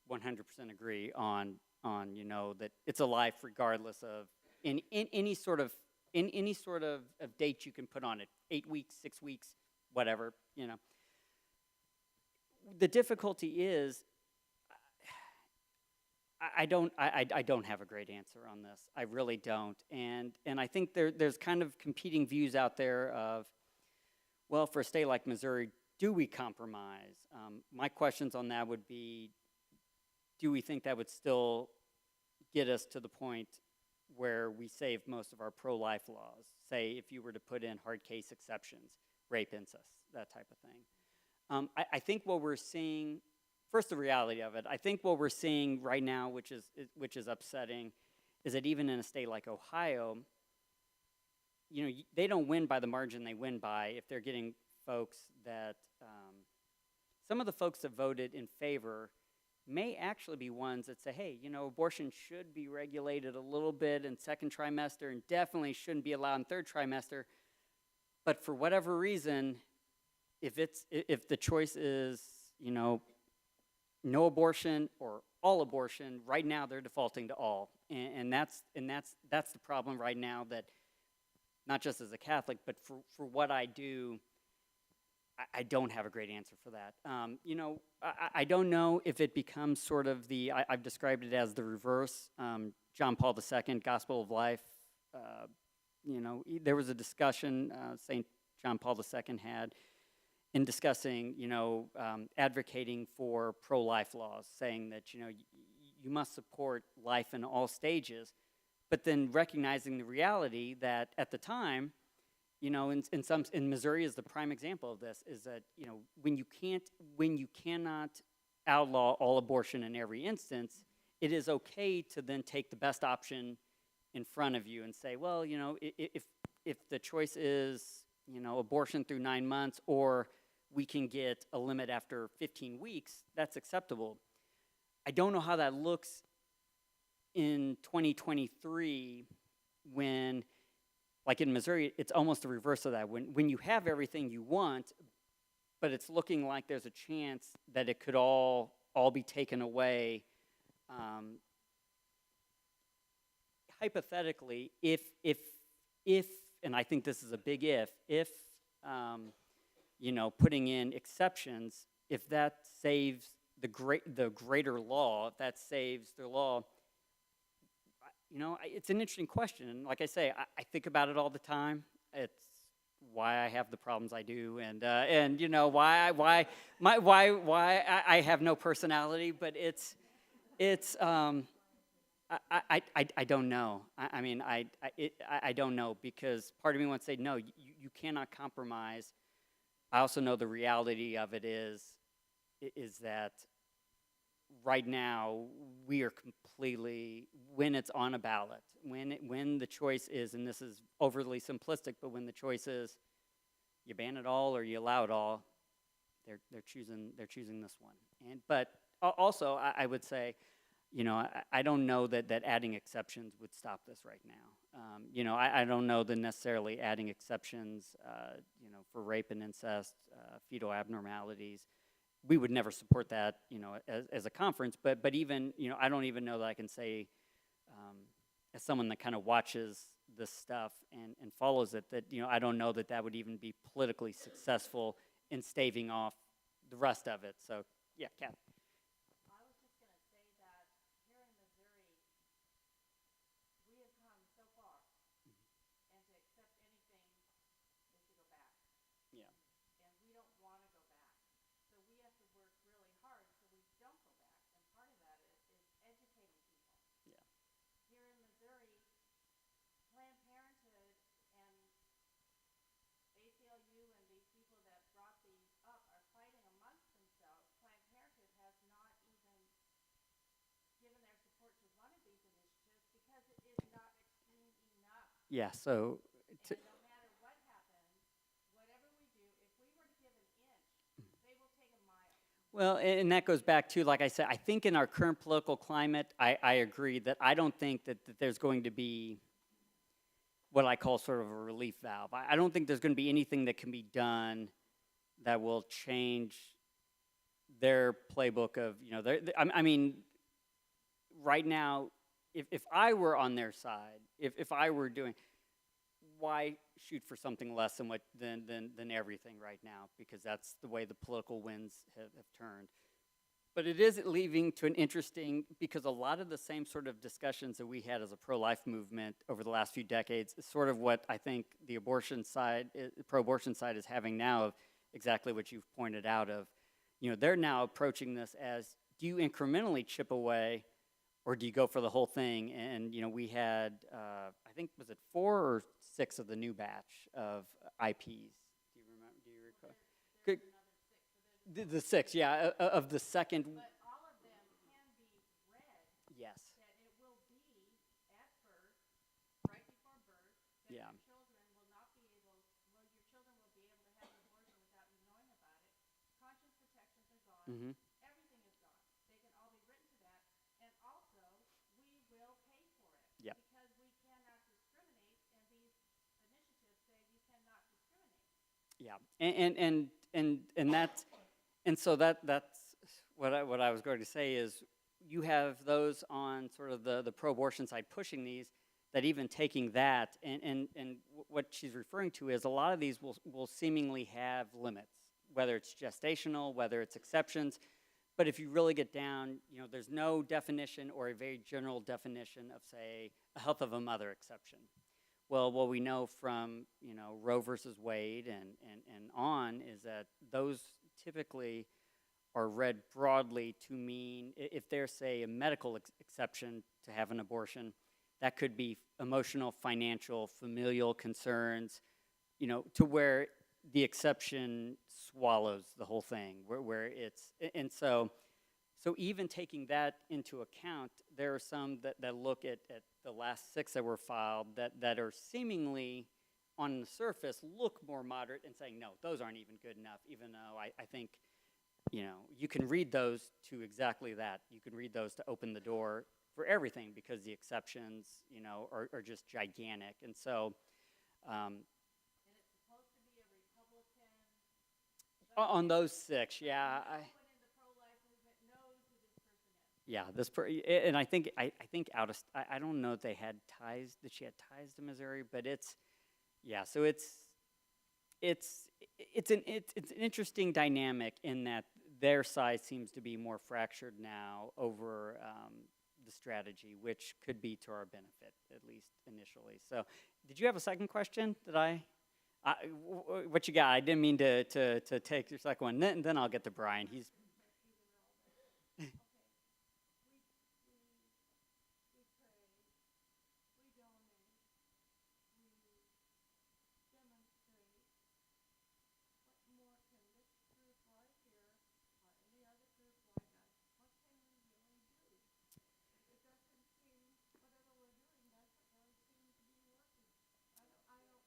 [SPEAKER 1] 100% agree on that it's a life regardless of in any sort of date you can put on it, 8 weeks, 6 weeks, whatever. The difficulty is I don't have a great answer on this. I really don't. And I think there's kind of competing views out there of, well, for a state like Missouri, do we compromise? My questions on that would be, do we think that would still get us to the point where we save most of our pro-life laws? Say, if you were to put in hard case exceptions, rape, incest, that type of thing. I think what we're seeing, first the reality of it, I think what we're seeing right now, which is upsetting, is that even in a state like Ohio, they don't win by the margin they win by if they're getting folks that, some of the folks that voted in favor may actually be ones that say, hey, abortion should be regulated a little bit in second trimester and definitely shouldn't be allowed in third trimester, but for whatever reason, if the choice is, you know, no abortion or all abortion, right now they're defaulting to all, and that's the problem right now. That not just as a Catholic, but for what I do, I don't have a great answer for that. You know, I don't know if it becomes sort of I've described it as the reverse. John Paul II, Gospel of Life. You know, there was a discussion St. John Paul II had in discussing, you know, advocating for pro-life laws, saying that, you know, you must support life in all stages, but then recognizing the reality that at the time, you know, in Missouri is the prime example of this, is that, you know, when you cannot outlaw all abortion in every instance, it is okay to then take the best option in front of you and say, well, you know, if the choice is, you know, abortion through 9 months, or we can get a limit after 15 weeks, that's acceptable. I don't know how that looks in 2023 when, like in Missouri, it's almost the reverse of that. When you have everything you want, but it's looking like there's a chance that it could all be taken away. Hypothetically, if, and I think this is a big if, you know, putting in exceptions, if that saves the greater law, if that saves the law, you know, it's an interesting question. And like I say, I think about it all the time. It's why I have the problems I do, and you know, why I have no personality. But it's I don't know. I mean, I don't know, because part of me wants to say, no, you cannot compromise. I also know the reality of it is that right now we are completely, when it's on a ballot, when the choice is, and this is overly simplistic, but when the choice is you ban it all or you allow it all, they're choosing this one. But also I would say, you know, I don't know that adding exceptions would stop this right now. You know, I don't know that necessarily adding exceptions, you know, for rape and incest, fetal abnormalities. We would never support that, you know, as a conference. But even, you know, I don't even know that I can say, as someone that kind of watches this stuff and follows it, that, you know, I don't know that would even be politically successful in staving off the rest of it. So, yeah, Kat.
[SPEAKER 3] I was just going to say that here in Missouri, we have come so far, and to accept anything is to go back.
[SPEAKER 1] Yeah.
[SPEAKER 3] And we don't want to go back. So we have to work really hard so we don't go back. And part of that is educating people.
[SPEAKER 1] Yeah.
[SPEAKER 3] Here in Missouri, Planned Parenthood and ACLU and these people that brought these up are fighting amongst themselves. Planned Parenthood has not even given their support to one of these initiatives because it is not extreme enough.
[SPEAKER 1] Yeah, so
[SPEAKER 3] And no matter what happens, whatever we do, if we were to give an inch, they will take a mile.
[SPEAKER 1] well, and that goes back to, like I said, I think in our current political climate, I agree that I don't think that there's going to be what I call sort of a relief valve. I don't think there's going to be anything that can be done that will change their playbook of, you know, I mean, right now, if I were on their side, if I were doing, why shoot for something less than everything right now? Because that's the way the political winds have turned. But it is leading to an interesting, because a lot of the same sort of discussions that we had as a pro-life movement over the last few decades is sort of what I think the abortion side, pro-abortion side is having now, of exactly what you've pointed out of, you know, they're now approaching this as, do you incrementally chip away, or do you go for the whole thing? And, you know, we had, I think, was it 4 or 6 of the new batch of IPs? Do you remember, do you recall?
[SPEAKER 3] There's another 6. So
[SPEAKER 1] The 6, yeah, of the second.
[SPEAKER 3] but all of them can be read
[SPEAKER 1] Yes.
[SPEAKER 3] that it will be at birth, right before birth, that
[SPEAKER 1] Yeah.
[SPEAKER 3] your children will not be able, well, your children will be able to have an abortion without you knowing about it. Conscience protections are gone.
[SPEAKER 1] Mm-hmm.
[SPEAKER 3] Everything is gone. They can all be written to that. And also, we will pay for it.
[SPEAKER 1] Yep.
[SPEAKER 3] Because we cannot discriminate, and these initiatives say you cannot discriminate.
[SPEAKER 1] Yeah, and and that's what I was going to say is you have those on sort of the pro-abortion side pushing these, that even taking that, and what she's referring to is a lot of these will seemingly have limits, whether it's gestational, whether it's exceptions. But if you really get down, there's no definition or a very general definition of, say, a health of a mother exception. Well, what we know from, Roe versus Wade and on is that those typically are read broadly to mean, if there's, say, a medical exception to have an abortion, that could be emotional, financial, familial concerns, to where the exception swallows the whole thing, where it's, and so even taking that into account, there are some that look at the last 6 that were filed that are seemingly, on the surface, look more moderate and saying, no, those aren't even good enough, even though I think, you can read those to exactly that. You can read those to open the door for everything because the exceptions, are just gigantic. And so,
[SPEAKER 3] And it's supposed to be a Republican.
[SPEAKER 1] on those 6, yeah,
[SPEAKER 3] Anyone in the pro-life movement knows who this person is.
[SPEAKER 1] yeah, and I think I don't know if they had ties, that she had ties to Missouri, but yeah, so it's an interesting dynamic in that their side seems to be more fractured now over the strategy, which could be to our benefit, at least initially. So, did you have a second question? What you got? I didn't mean to take your second one. Then I'll get to Brian. He's
[SPEAKER 3] We pray, we donate, we demonstrate. What more can this group right here, or any other group like us, what can we really do? It doesn't seem, whatever we're doing doesn't really seem to be working. I don't,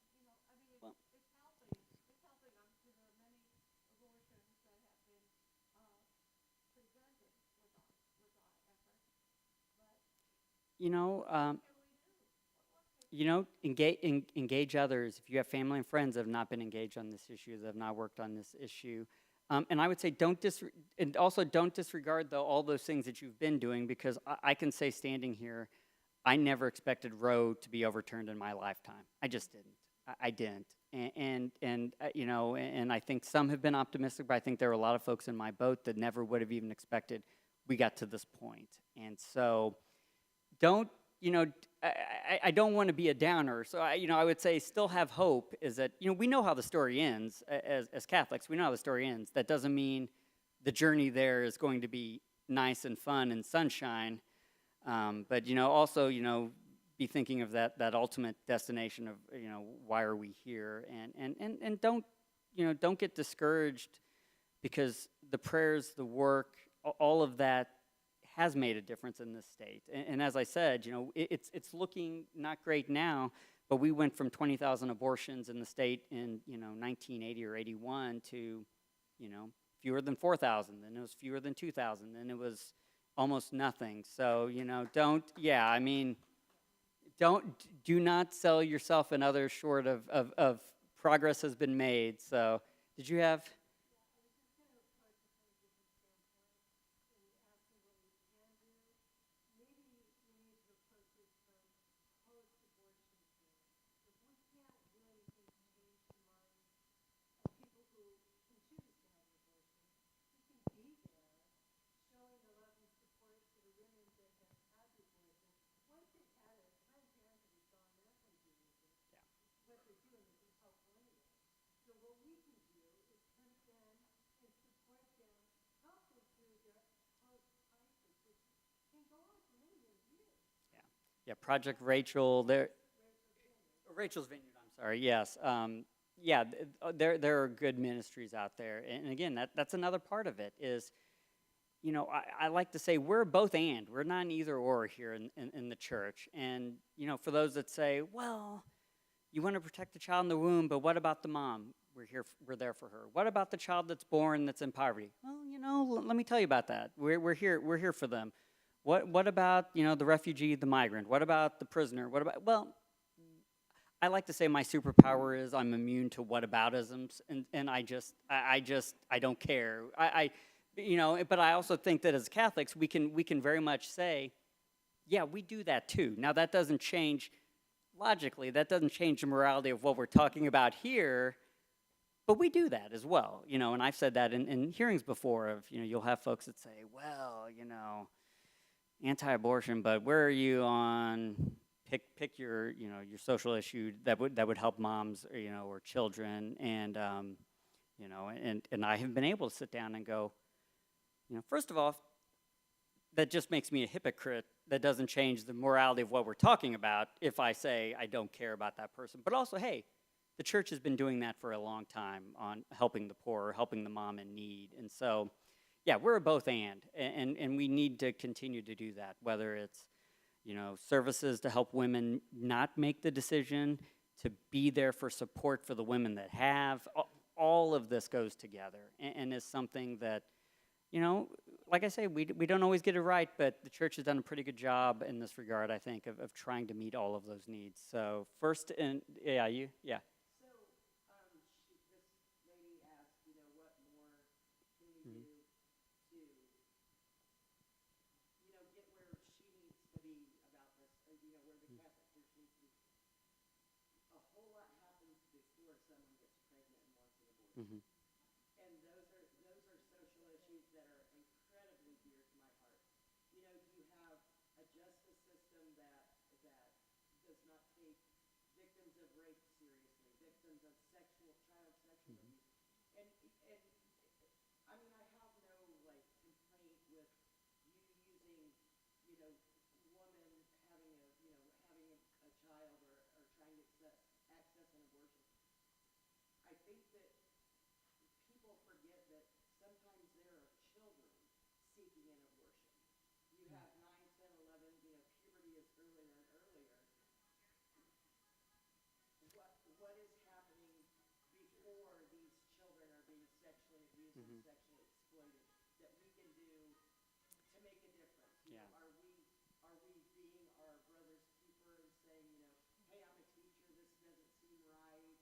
[SPEAKER 1] Well-
[SPEAKER 3] it's helping. It's helping. I'm sure there are many abortions that have been, prevented with our efforts, but
[SPEAKER 1] you know.
[SPEAKER 3] what can we do?
[SPEAKER 1] Engage others. If you have family and friends that have not been engaged on this issue, that have not worked on this issue, and I would say don't disregard all those things that you've been doing, because I can say, standing here, I never expected Roe to be overturned in my lifetime. I just didn't. I didn't. And I think some have been optimistic, but I think there are a lot of folks in my boat that never would have even expected we got to this point. And so, I don't want to be a downer. So I would say still have hope. Is that we know how the story ends as Catholics. We know how the story ends. That doesn't mean the journey there is going to be nice and fun and sunshine. But also be thinking of that ultimate destination of why are we here, and don't get discouraged, because the prayers, the work, all of that has made a difference in this state. And as I said, it's looking not great now, but we went from 20,000 abortions in the state in 1980 or 81 to fewer than 4,000. Then it was fewer than 2,000. Then it was almost nothing. So do not sell yourself and others short of progress has been made. So did you have? Yeah, Project Rachel. Rachel's Vineyard. I'm sorry. Yes. There are good ministries out there, and again, that's another part of it. Is I like to say we're both and. We're not an either or here in the church. And for those that say, well, you want to protect the child in the womb, but what about the mom? We're there for her. What about the child that's born that's in poverty? Well, let me tell you about that. We're here for them. What about the refugee, the migrant? What about the prisoner? Well, I like to say my superpower is I'm immune to whataboutisms, and I don't care. But I also think that as Catholics, we can very much say, yeah, we do that too. Now that doesn't change logically. That doesn't change the morality of what we're talking about here. But we do that as well, and I've said that in hearings before. Of you'll have folks that say, well, anti-abortion, but where are you on pick your social issue that would help moms or children, and I have been able to sit down and go, first of all, that just makes me a hypocrite. That doesn't change the morality of what we're talking about if I say I don't care about that person. But also, hey, the church has been doing that for a long time on helping the poor, helping the mom in need. And so, yeah, we're a both and we need to continue to do that, whether it's, services to help women not make the decision, to be there for support for the women that have. All of this goes together and is something that, like I say, we don't always get it right, but the church has done a pretty good job in this regard, I think, of trying to meet all of those needs. So first, yeah.
[SPEAKER 4] So, this lady asked, what more can we do to, get where she needs to be about this, where the Catholic Church needs to be. A whole lot happens before someone gets pregnant and wants an abortion.
[SPEAKER 1] Mm-hmm.
[SPEAKER 4] And those are social issues that are incredibly dear to my heart. You have a justice system that does not take victims of rape seriously, victims of child sexual abuse. And I mean, I have no complaint with you using, woman having a child or trying to access an abortion. I think that people forget that sometimes there are children seeking an abortion. You have 9, 10, 11, puberty is earlier and earlier. What is happening before these children are being sexually abused and sexually exploited that we can do to make a difference?
[SPEAKER 1] Yeah.
[SPEAKER 4] Are we being our brother's keeper and saying, hey, I'm a teacher, this doesn't seem right,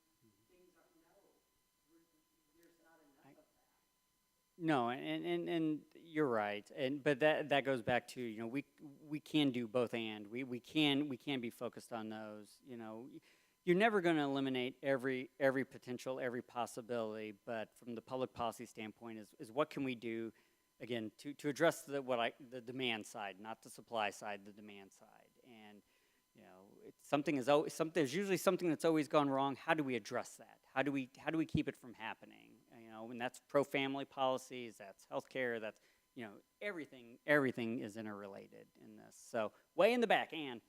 [SPEAKER 4] things are, no, there's not enough of that.
[SPEAKER 1] No, and you're right, but that goes back to we can do both and we can be focused on those. You're never going to eliminate every potential, every possibility, but from the public policy standpoint, is what can we do, again, to address the demand side, not the supply side, the demand side, and there's usually something that's always gone wrong. How do we address that? How do we keep it from happening? And that's pro-family policies, that's healthcare, that's everything is interrelated in this. So way in the back, Ann.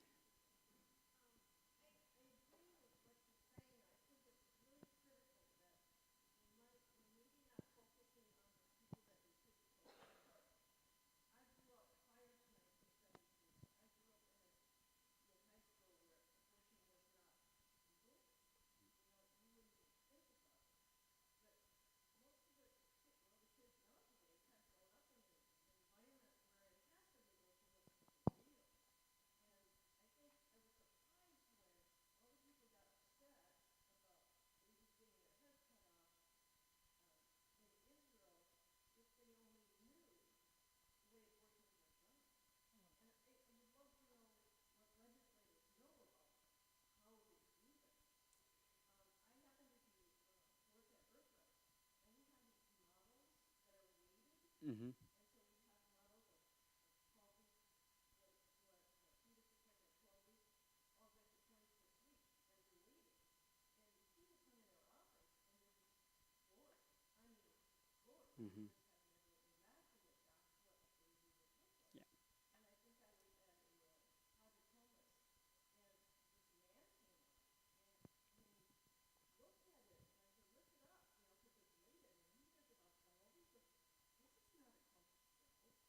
[SPEAKER 1] Mm-hmm. Mm-hmm. Yeah.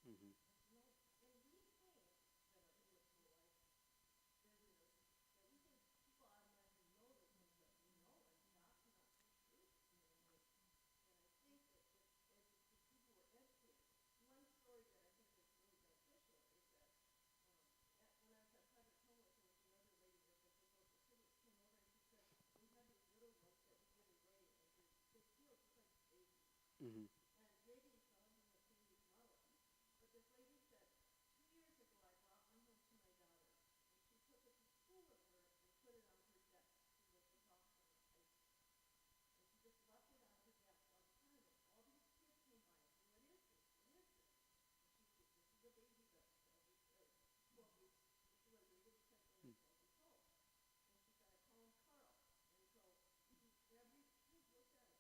[SPEAKER 1] Mm-hmm. Mhm.
[SPEAKER 3] And maybe some of them have seen these modeling, but this lady said, 2 years ago I brought one home to my daughter, and she took it to school with her and put it on her desk. She was a sophomore in high school. And she just left it on her desk on time, and all these kids came by and said, what is this? What is this? And she said, this is a baby that's 12 weeks. This is what a baby looks like when they're 12 weeks old. And she said, I call him Carl. And so every kid looked at it, and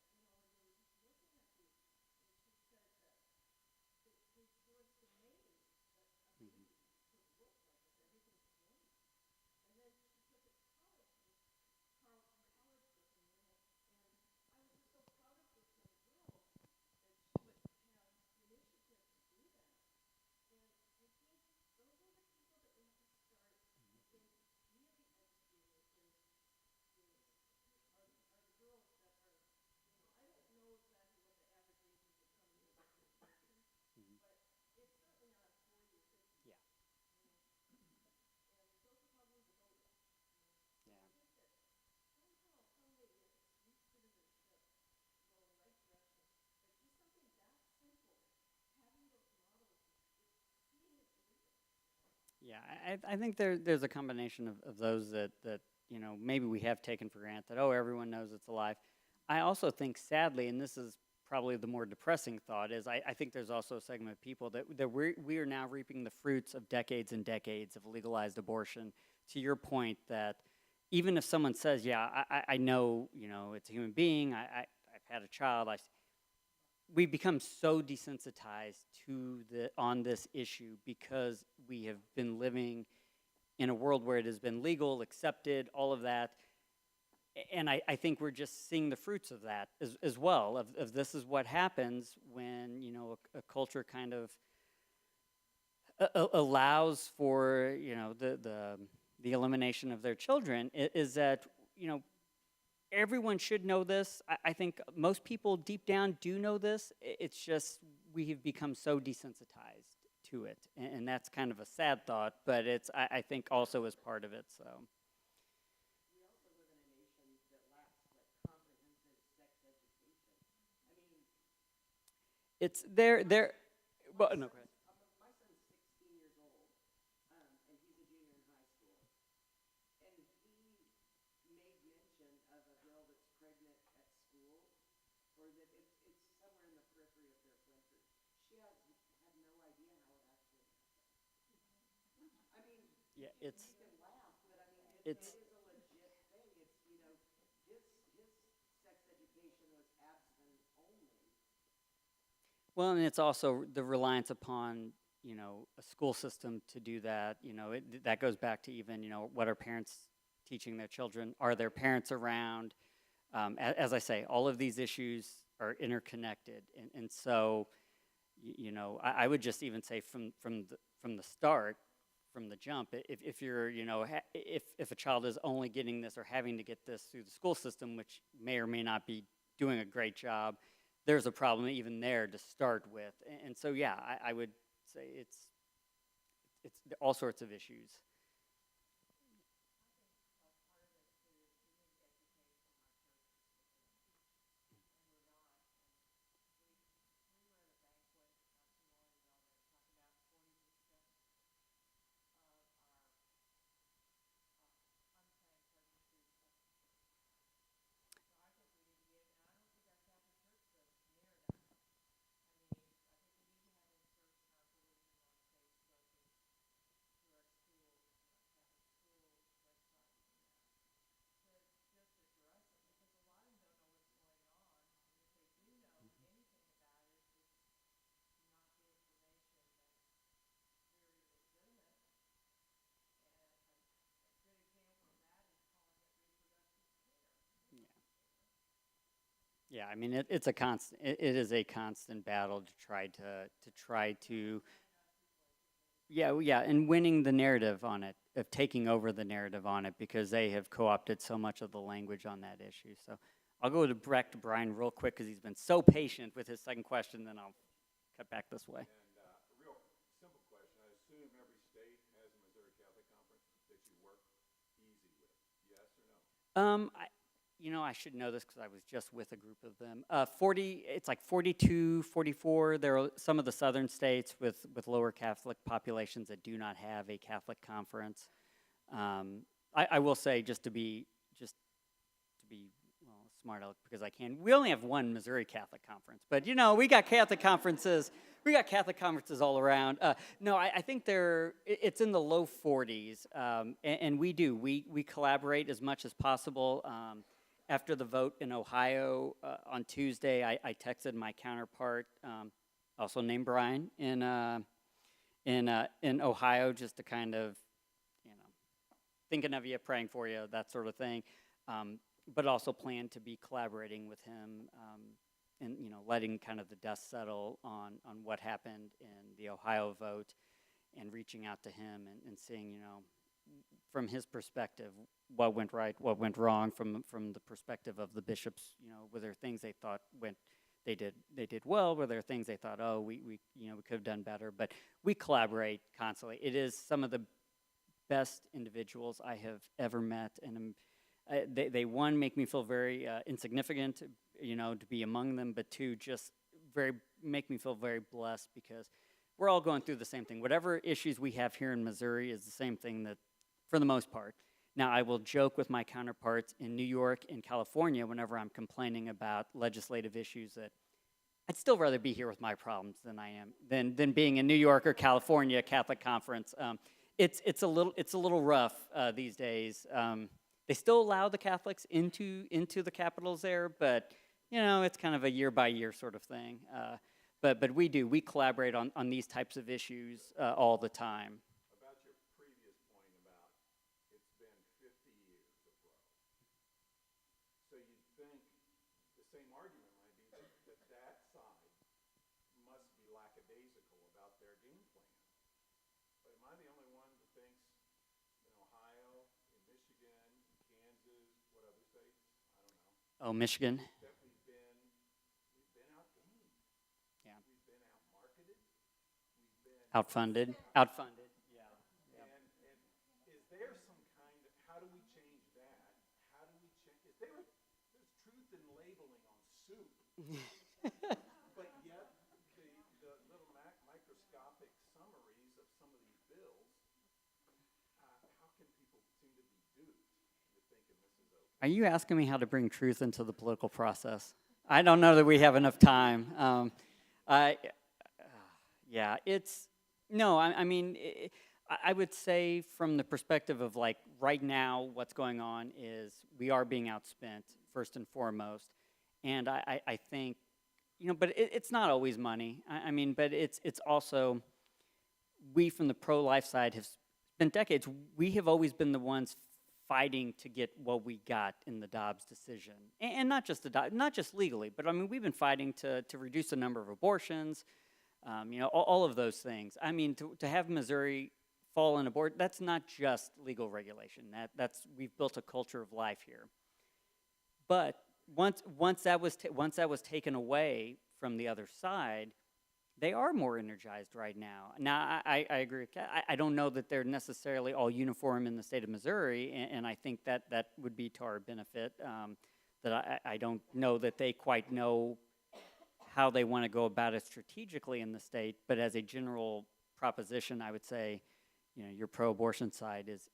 [SPEAKER 3] they were just looking at these. And she said that they were just amazed that a
[SPEAKER 1] Mhm.
[SPEAKER 3] baby could look like this. Everything's normal. And then she took it to college, and Carl from college with me, and I was just so proud of this young girl that she would have the initiative to do that. And I think those are the people that we have to start, I think, really educating are the girls that are, I don't know exactly what the average age is of coming to reconciliation,
[SPEAKER 1] Mhm.
[SPEAKER 3] but it's certainly not 40 or 50.
[SPEAKER 1] Yeah.
[SPEAKER 3] And those are probably the voters.
[SPEAKER 1] Yeah.
[SPEAKER 3] So I think that somehow, some way, we have to sweep citizenship to go in the right direction. But just something that simple, having those models, seeing it believe it.
[SPEAKER 1] Yeah, I think there's a combination of those that maybe we have taken for granted that, oh, everyone knows it's alive. I also think, sadly, and this is probably the more depressing thought, is I think there's also a segment of people that we are now reaping the fruits of decades and decades of legalized abortion. To your point, that even if someone says, yeah, I know, it's a human being, I've had a child, we become so desensitized to on this issue because we have been living in a world where it has been legal, accepted, all of that. And I think we're just seeing the fruits of that as well, of this is what happens when, a culture kind of allows for, the elimination of their children, is that, everyone should know this. I think most people deep down do know this. It's just we have become so desensitized to it, and that's kind of a sad thought. But I think also is part of it. So
[SPEAKER 4] We also live in a nation that lacks like comprehensive sex education. I mean,
[SPEAKER 1] it's there.
[SPEAKER 4] my
[SPEAKER 1] There. Well, no, go ahead.
[SPEAKER 4] my son's 16 years old, and he's a junior in high school. And he made mention of a girl that's pregnant at school, or that it's somewhere in the periphery of their country. She had no idea how it actually happened. I mean,
[SPEAKER 1] Yeah,
[SPEAKER 4] you can laugh, but I mean, it
[SPEAKER 1] it's
[SPEAKER 4] is a legit thing. It's, his sex education was abstinent only.
[SPEAKER 1] well, and it's also the reliance upon a school system to do that. That goes back to even what are parents teaching their children? Are their parents around? As I say, all of these issues are interconnected, and so I would just even say from the start, from the jump, if you're if a child is only getting this or having to get this through the school system, which may or may not be doing a great job, there's a problem even there to start with, and so yeah, I would say it's all sorts of issues. Yeah, I mean it's a constant. It is a constant battle to try to. Yeah, yeah, and winning the narrative on it, of taking over the narrative on it, because they have co-opted so much of the language on that issue. So I'll go back to Brian real quick because he's been so patient with his second question. Then I'll cut back this way.
[SPEAKER 2] And a real simple question. I assume every state has a Missouri Catholic Conference that you work easy with. Yes or no?
[SPEAKER 1] Um, I should know this because I was just with a group of them. 40, it's like 42, 44. There are some of the southern states with lower Catholic populations that do not have a Catholic conference. I will say, just to be well, smart aleck because I can. We only have one Missouri Catholic conference, but we got Catholic conferences. We got Catholic conferences all around. No, I think it's in the low 40s, and we collaborate as much as possible. After the vote in Ohio on Tuesday, I texted my counterpart, also named Brian, in Ohio, just to kind of, thinking of you, praying for you, that sort of thing. But also plan to be collaborating with him, and letting kind of the dust settle on what happened in the Ohio vote, and reaching out to him and seeing, from his perspective, what went right, what went wrong, from the perspective of the bishops. Were there things they thought they did well? Were there things they thought, oh, we could have done better? But we collaborate constantly. It is some of the best individuals I have ever met, and they one, make me feel very insignificant, to be among them, but two, just make me feel very blessed, because we're all going through the same thing. Whatever issues we have here in Missouri is the same thing that, for the most part. Now, I will joke with my counterparts in New York and California whenever I'm complaining about legislative issues that I'd still rather be here with my problems than being in New York or California Catholic conference. It's a little rough these days. They still allow the Catholics into the capitals there, but it's kind of a year by year sort of thing. But we collaborate on these types of issues all the time.
[SPEAKER 2] About your previous point about it's been 50 years of Roe. So you'd think the same argument might be that side must be lackadaisical about their game plan. But am I the only one that thinks in Ohio, in Michigan, Kansas, what other states? I don't know.
[SPEAKER 1] Oh, Michigan.
[SPEAKER 2] That we've been outgained.
[SPEAKER 1] Yeah.
[SPEAKER 2] We've been outmarketed. We've been
[SPEAKER 1] Outfunded. Yeah.
[SPEAKER 2] And is there some kind of, how do we change that? How do we change, there's truth in labeling on soup, but yet the little microscopic summaries of some of these bills, how can people seem to be duped into thinking this is okay?
[SPEAKER 1] Are you asking me how to bring truth into the political process? I don't know that we have enough time. I would say from the perspective of, like, right now, what's going on is we are being outspent, first and foremost. And I think, but it's not always money. But it's also, we from the pro-life side have spent decades, we have always been the ones fighting to get what we got in the Dobbs decision. And not just not just legally, but we've been fighting to reduce the number of abortions, all of those things. To have Missouri fall in abort, that's not just legal regulation. We've built a culture of life here. But once that was taken away from the other side, they are more energized right now. Now, I agree with Kat. I don't know that they're necessarily all uniform in the state of Missouri, and I think that would be to our benefit. That I don't know that they quite know how they want to go about it strategically in the state, but as a general proposition, I would say, your pro-abortion side is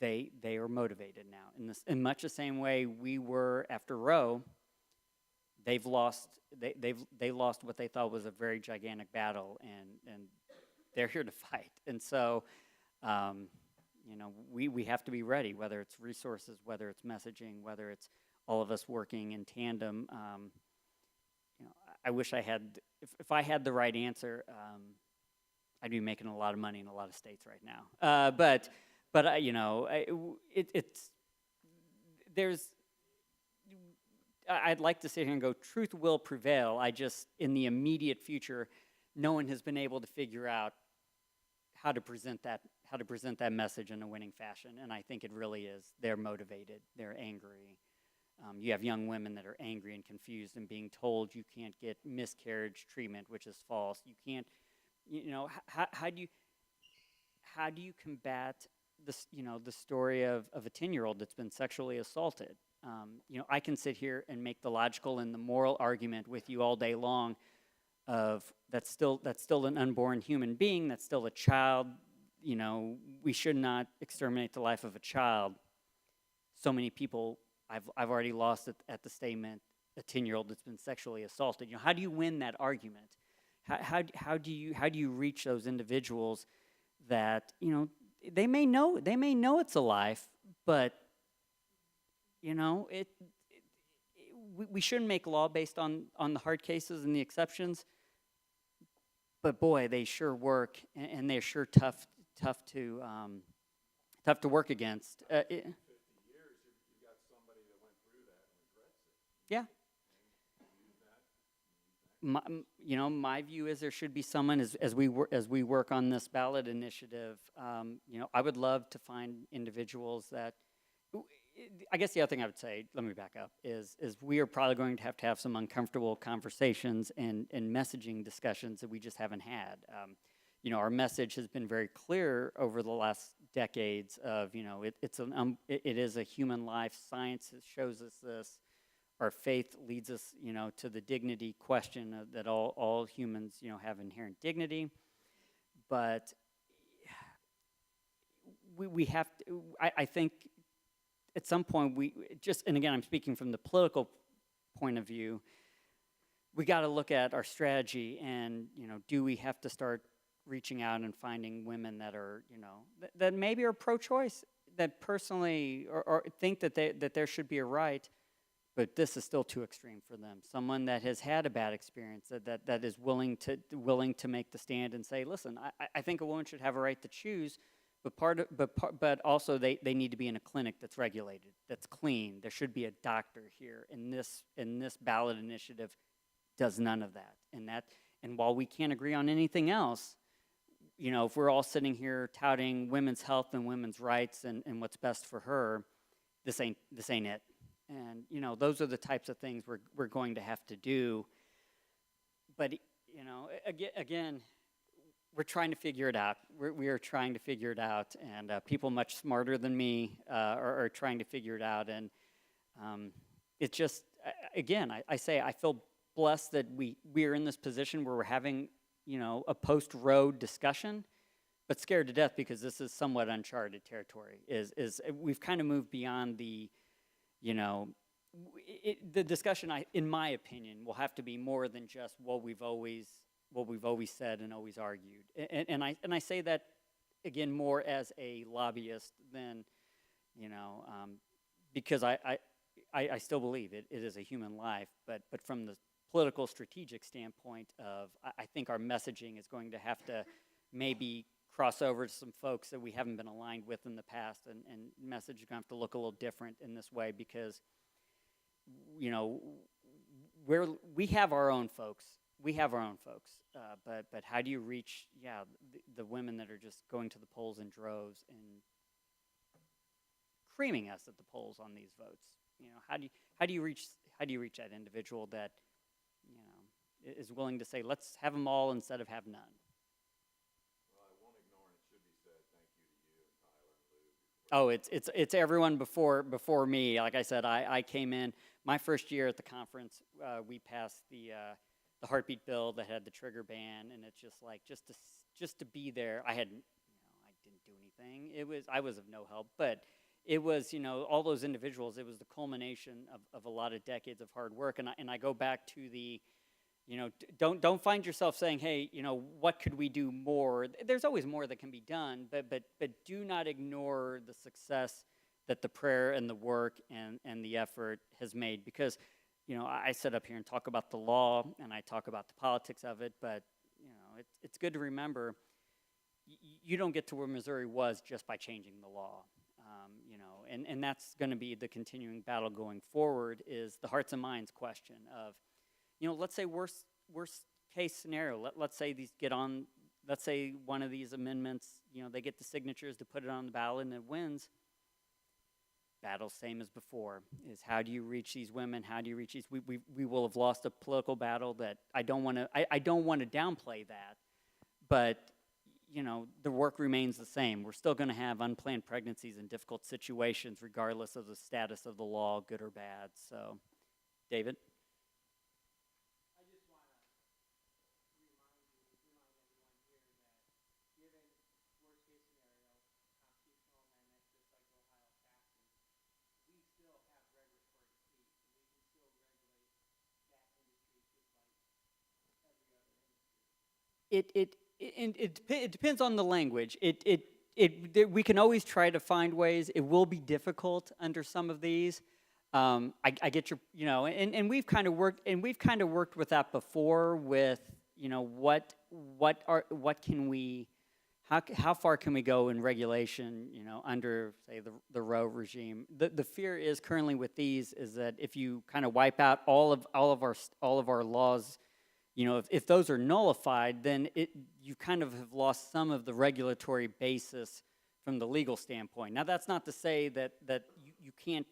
[SPEAKER 1] they are motivated now. In much the same way we were after Roe. They lost what they thought was a very gigantic battle, and they're here to fight. And so, we have to be ready, whether it's resources, whether it's messaging, whether it's all of us working in tandem. I wish I had, if I had the right answer, I'd be making a lot of money in a lot of states right now. But I'd like to sit here and go, truth will prevail. In the immediate future, no one has been able to figure out how to present that message in a winning fashion. And I think it really is. They're motivated. They're angry. You have young women that are angry and confused and being told you can't get miscarriage treatment, which is false. You can't, how do you combat this, the story of a 10-year-old that's been sexually assaulted? I can sit here and make the logical and the moral argument with you all day long of that's still an unborn human being, that's still a child. We should not exterminate the life of a child. So many people I've already lost at the statement, a 10-year-old that's been sexually assaulted. How do you win that argument? How do you reach those individuals that they may know it's a life, but we shouldn't make law based on the hard cases and the exceptions. But boy, they sure work, and they're sure tough to work against.
[SPEAKER 2] 50 years, you got somebody that went through that and regrets it.
[SPEAKER 1] Yeah. My view is there should be someone as we work on this ballot initiative. I would love to find individuals that. I guess the other thing I would say, let me back up, is we are probably going to have some uncomfortable conversations and messaging discussions that we just haven't had. Our message has been very clear over the last decades of, it is a human life. Science shows us this. Our faith leads us, to the dignity question that all humans, have inherent dignity. But we have to, I think, at some point, and again, I'm speaking from the political point of view, we got to look at our strategy and, do we have to start reaching out and finding women that are, that maybe are pro-choice, that personally, or think that there should be a right, but this is still too extreme for them. Someone that has had a bad experience, that is willing to make the stand and say, listen, I think a woman should have a right to choose. But also they need to be in a clinic that's regulated, that's clean. There should be a doctor here. And this ballot initiative does none of that. And while we can't agree on anything else, if we're all sitting here touting women's health and women's rights and what's best for her, this ain't it. And those are the types of things we're going to have to do. But again. We're trying to figure it out. We are trying to figure it out, and people much smarter than me are trying to figure it out. And it's just, again, I say I feel blessed that we are in this position where we're having, a post-Roe discussion, but scared to death because this is somewhat uncharted territory. We've kind of moved beyond the, the discussion. In my opinion, will have to be more than just what we've always said and always argued. And I say that, again, more as a lobbyist than, because I still believe it is a human life, but from the political strategic standpoint of, I think our messaging is going to have to maybe cross over to some folks that we haven't been aligned with in the past, and message is going to have to look a little different in this way because, we have our own folks. But how do you reach, the women that are just going to the polls in droves and creaming us at the polls on these votes? How do you reach that individual that, is willing to say, let's have them all instead of have none?
[SPEAKER 2] Well, I won't ignore, and it should be said, thank you to you and Tyler and Lou.
[SPEAKER 1] Oh, it's everyone before me. Like I said, I came in my first year at the conference. We passed the heartbeat bill that had the trigger ban, and it's just like just to be there. I didn't do anything. I was of no help, but it was all those individuals. It was the culmination of a lot of decades of hard work, and I go back to the don't find yourself saying, hey, what could we do more? There's always more that can be done, but do not ignore the success that the prayer and the work and the effort has made, because I sit up here and talk about the law and I talk about the politics of it, but it's good to remember you don't get to where Missouri was just by changing the law. And that's going to be the continuing battle going forward, is the hearts and minds question of, let's say worst case scenario, let's say these get on, let's say one of these amendments, they get the signatures to put it on the ballot and it wins. Battle same as before, is how do you reach these women? How do you reach these? We will have lost a political battle that I don't want to downplay that, but the work remains the same. We're still going to have unplanned pregnancies and difficult situations regardless of the status of the law, good or bad. So, David?
[SPEAKER 2] I just want to remind everyone here that given worst case scenario, constitutional amendment, just like Ohio passes, we still have regulatory teeth, and we can still regulate that industry just like every other industry.
[SPEAKER 1] It depends on the language. We can always try to find ways. It will be difficult under some of these. I get your, and we've kind of worked with that before with, what can we, how far can we go in regulation, under, say, the Roe regime. The fear is currently with these is that if you kind of wipe out all of our laws, if those are nullified, then you kind of have lost some of the regulatory basis from the legal standpoint. Now, that's not to say that you can't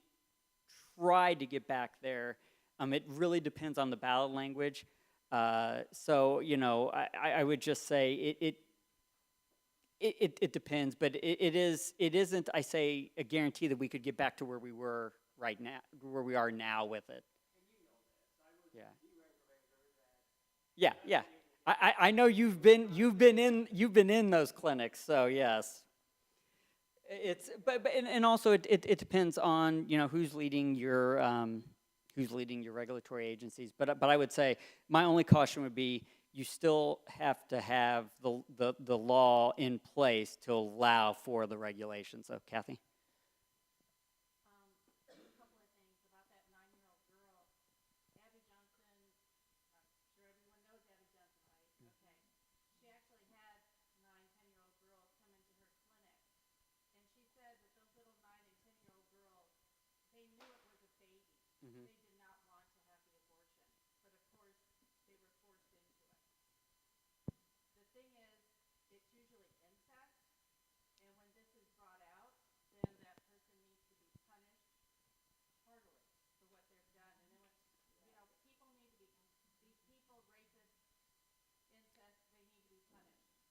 [SPEAKER 1] try to get back there. It really depends on the ballot language. So, I would just say it depends, but it isn't, I say, a guarantee that we could get back to where we were right now, where we are now with it. Yeah. Yeah. I know you've been in those clinics, so yes. And also it depends on who's leading your regulatory agencies. But I would say my only caution would be you still have to have the law in place to allow for the regulation. So Kathy.
[SPEAKER 3] A couple of things about that 9-year-old girl, Abby Johnson. I'm sure everyone knows Abby Johnson, right? Okay. She actually had 9, 10-year-old girls come into her clinic, and she said that those little 9 and 10-year-old girls, they knew it was a baby.
[SPEAKER 1] Mm-hmm.
[SPEAKER 3] They did not want to have the abortion, but of course they were forced into it. The thing is, it's usually incest, and when this is brought out, then that person needs to be punished heartily for what they've done. And then people need to be, these people, rapists, incest, they need to be punished.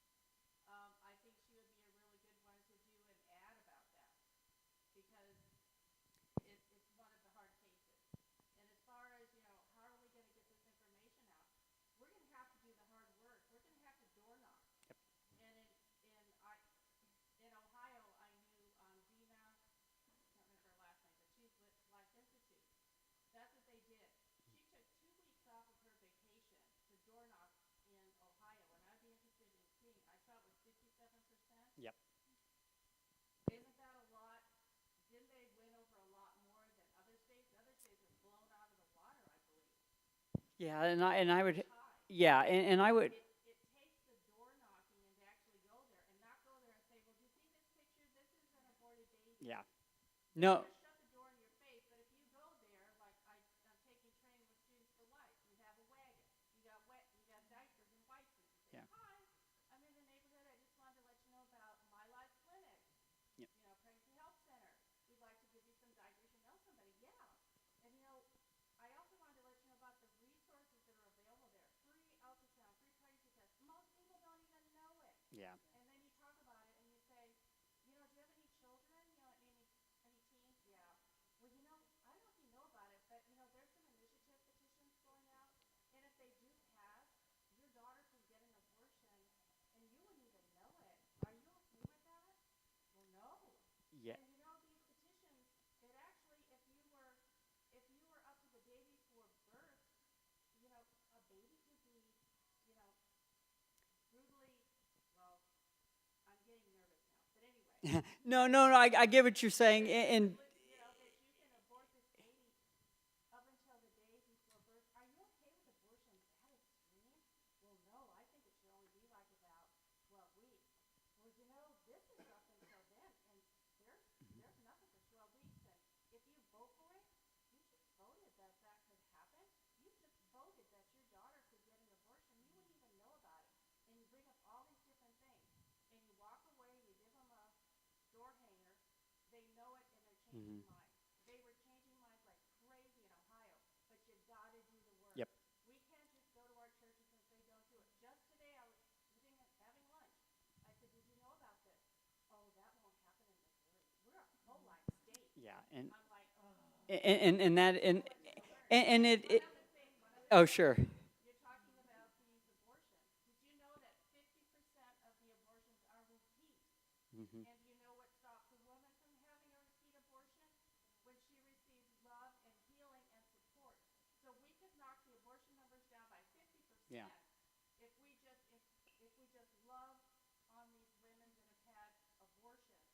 [SPEAKER 3] I think she would be a really good one to do an ad about that, because it's one of the hard cases. And as far as, how are we going to get this information out? We're going to have to do the hard work. We're going to have to door knock.
[SPEAKER 1] Yep.
[SPEAKER 3] And in Ohio, I knew Dina, I can't remember her last name, but she's with Life Institute. That's what they did. She took 2 weeks off of her vacation to door knock in Ohio, and I'd be interested in seeing. I saw it was 57%.
[SPEAKER 1] Yep.
[SPEAKER 3] Isn't that a lot? Didn't they win over a lot more than other states? Other states were blown out of the water, I believe.
[SPEAKER 1] Yeah, and I would.
[SPEAKER 3] High.
[SPEAKER 1] Yeah, and I would.
[SPEAKER 3] It takes the door knocking and to actually go there and not go there and say, well, do you see this picture? This is an aborted baby.
[SPEAKER 1] Yeah. No.
[SPEAKER 3] Just shut the door in your face. But if you go there, like I'm taking training with Students for Life, you have a wagon, you got diapers and wipes, and you say,
[SPEAKER 1] Yeah.
[SPEAKER 3] hi, I'm in the neighborhood. I just wanted to let you know about My Life Clinic,
[SPEAKER 1] Yep.
[SPEAKER 3] Pregnancy Health Center. We'd like to give you some diapers. You know somebody? Yeah. And I also wanted to let you know about the resources that are available there. Free ultrasound, free pregnancy tests. Most people don't even know it.
[SPEAKER 1] Yeah.
[SPEAKER 3] And then you talk about it and you say, do you have any children? Any teens? Yeah. Well, I don't know if you know about it, but there's some initiative petitions going out, and if they do pass, your daughter could get an abortion, and you wouldn't even know it. Are you okay with that? Well, no.
[SPEAKER 1] Yeah.
[SPEAKER 3] And these petitions, it actually, if you were up to the day before birth, a baby could be, brutally, well, I'm getting nervous now. But anyway.
[SPEAKER 1] No. I get what you're saying, and
[SPEAKER 3] That you can abort this baby up until the day before birth. Are you okay with abortions that extreme? Well, no, I think it should only be like about 12 weeks. Well, this is up until then, and there's nothing for 12 weeks. And if you vote for it, you just voted that could happen. You just voted that your daughter could get an abortion. You wouldn't even know about it. And you bring up all these different things, and you walk away, you give them a door hanger. They know it, and they're changing minds. They were changing minds like crazy in Ohio, but you got to do the work.
[SPEAKER 1] Yep.
[SPEAKER 3] We can't just go to our churches and say, don't do it. Just today, I was having lunch. I
[SPEAKER 1] and
[SPEAKER 3] I'm like, oh.
[SPEAKER 1] and that and it oh sure.
[SPEAKER 3] You're talking about these abortions. Did you know that 50% of the abortions are repeat?
[SPEAKER 1] Hmm.
[SPEAKER 3] And do you know what stops a woman from having a repeat abortion? When she receives love and healing and support. So we could knock the abortion numbers down by 50%
[SPEAKER 1] Yeah.
[SPEAKER 3] if we just love on these women that have had abortions.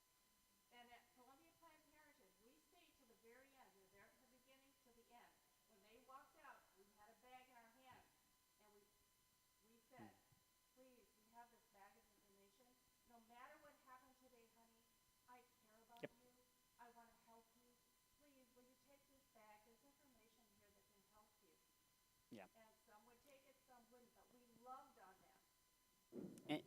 [SPEAKER 3] And at Columbia Planned Parenthood, we stayed to the very end. We were there from the beginning to the end. When they walked out, we had a bag in our hand, and we said, please, we have this bag of information. No matter what happened today, honey, I care about
[SPEAKER 1] Yep.
[SPEAKER 3] you. I want to help you. Please, will you take this bag? There's information here that can help you.
[SPEAKER 1] Yeah.
[SPEAKER 3] And some would take it, some wouldn't, but we loved on them.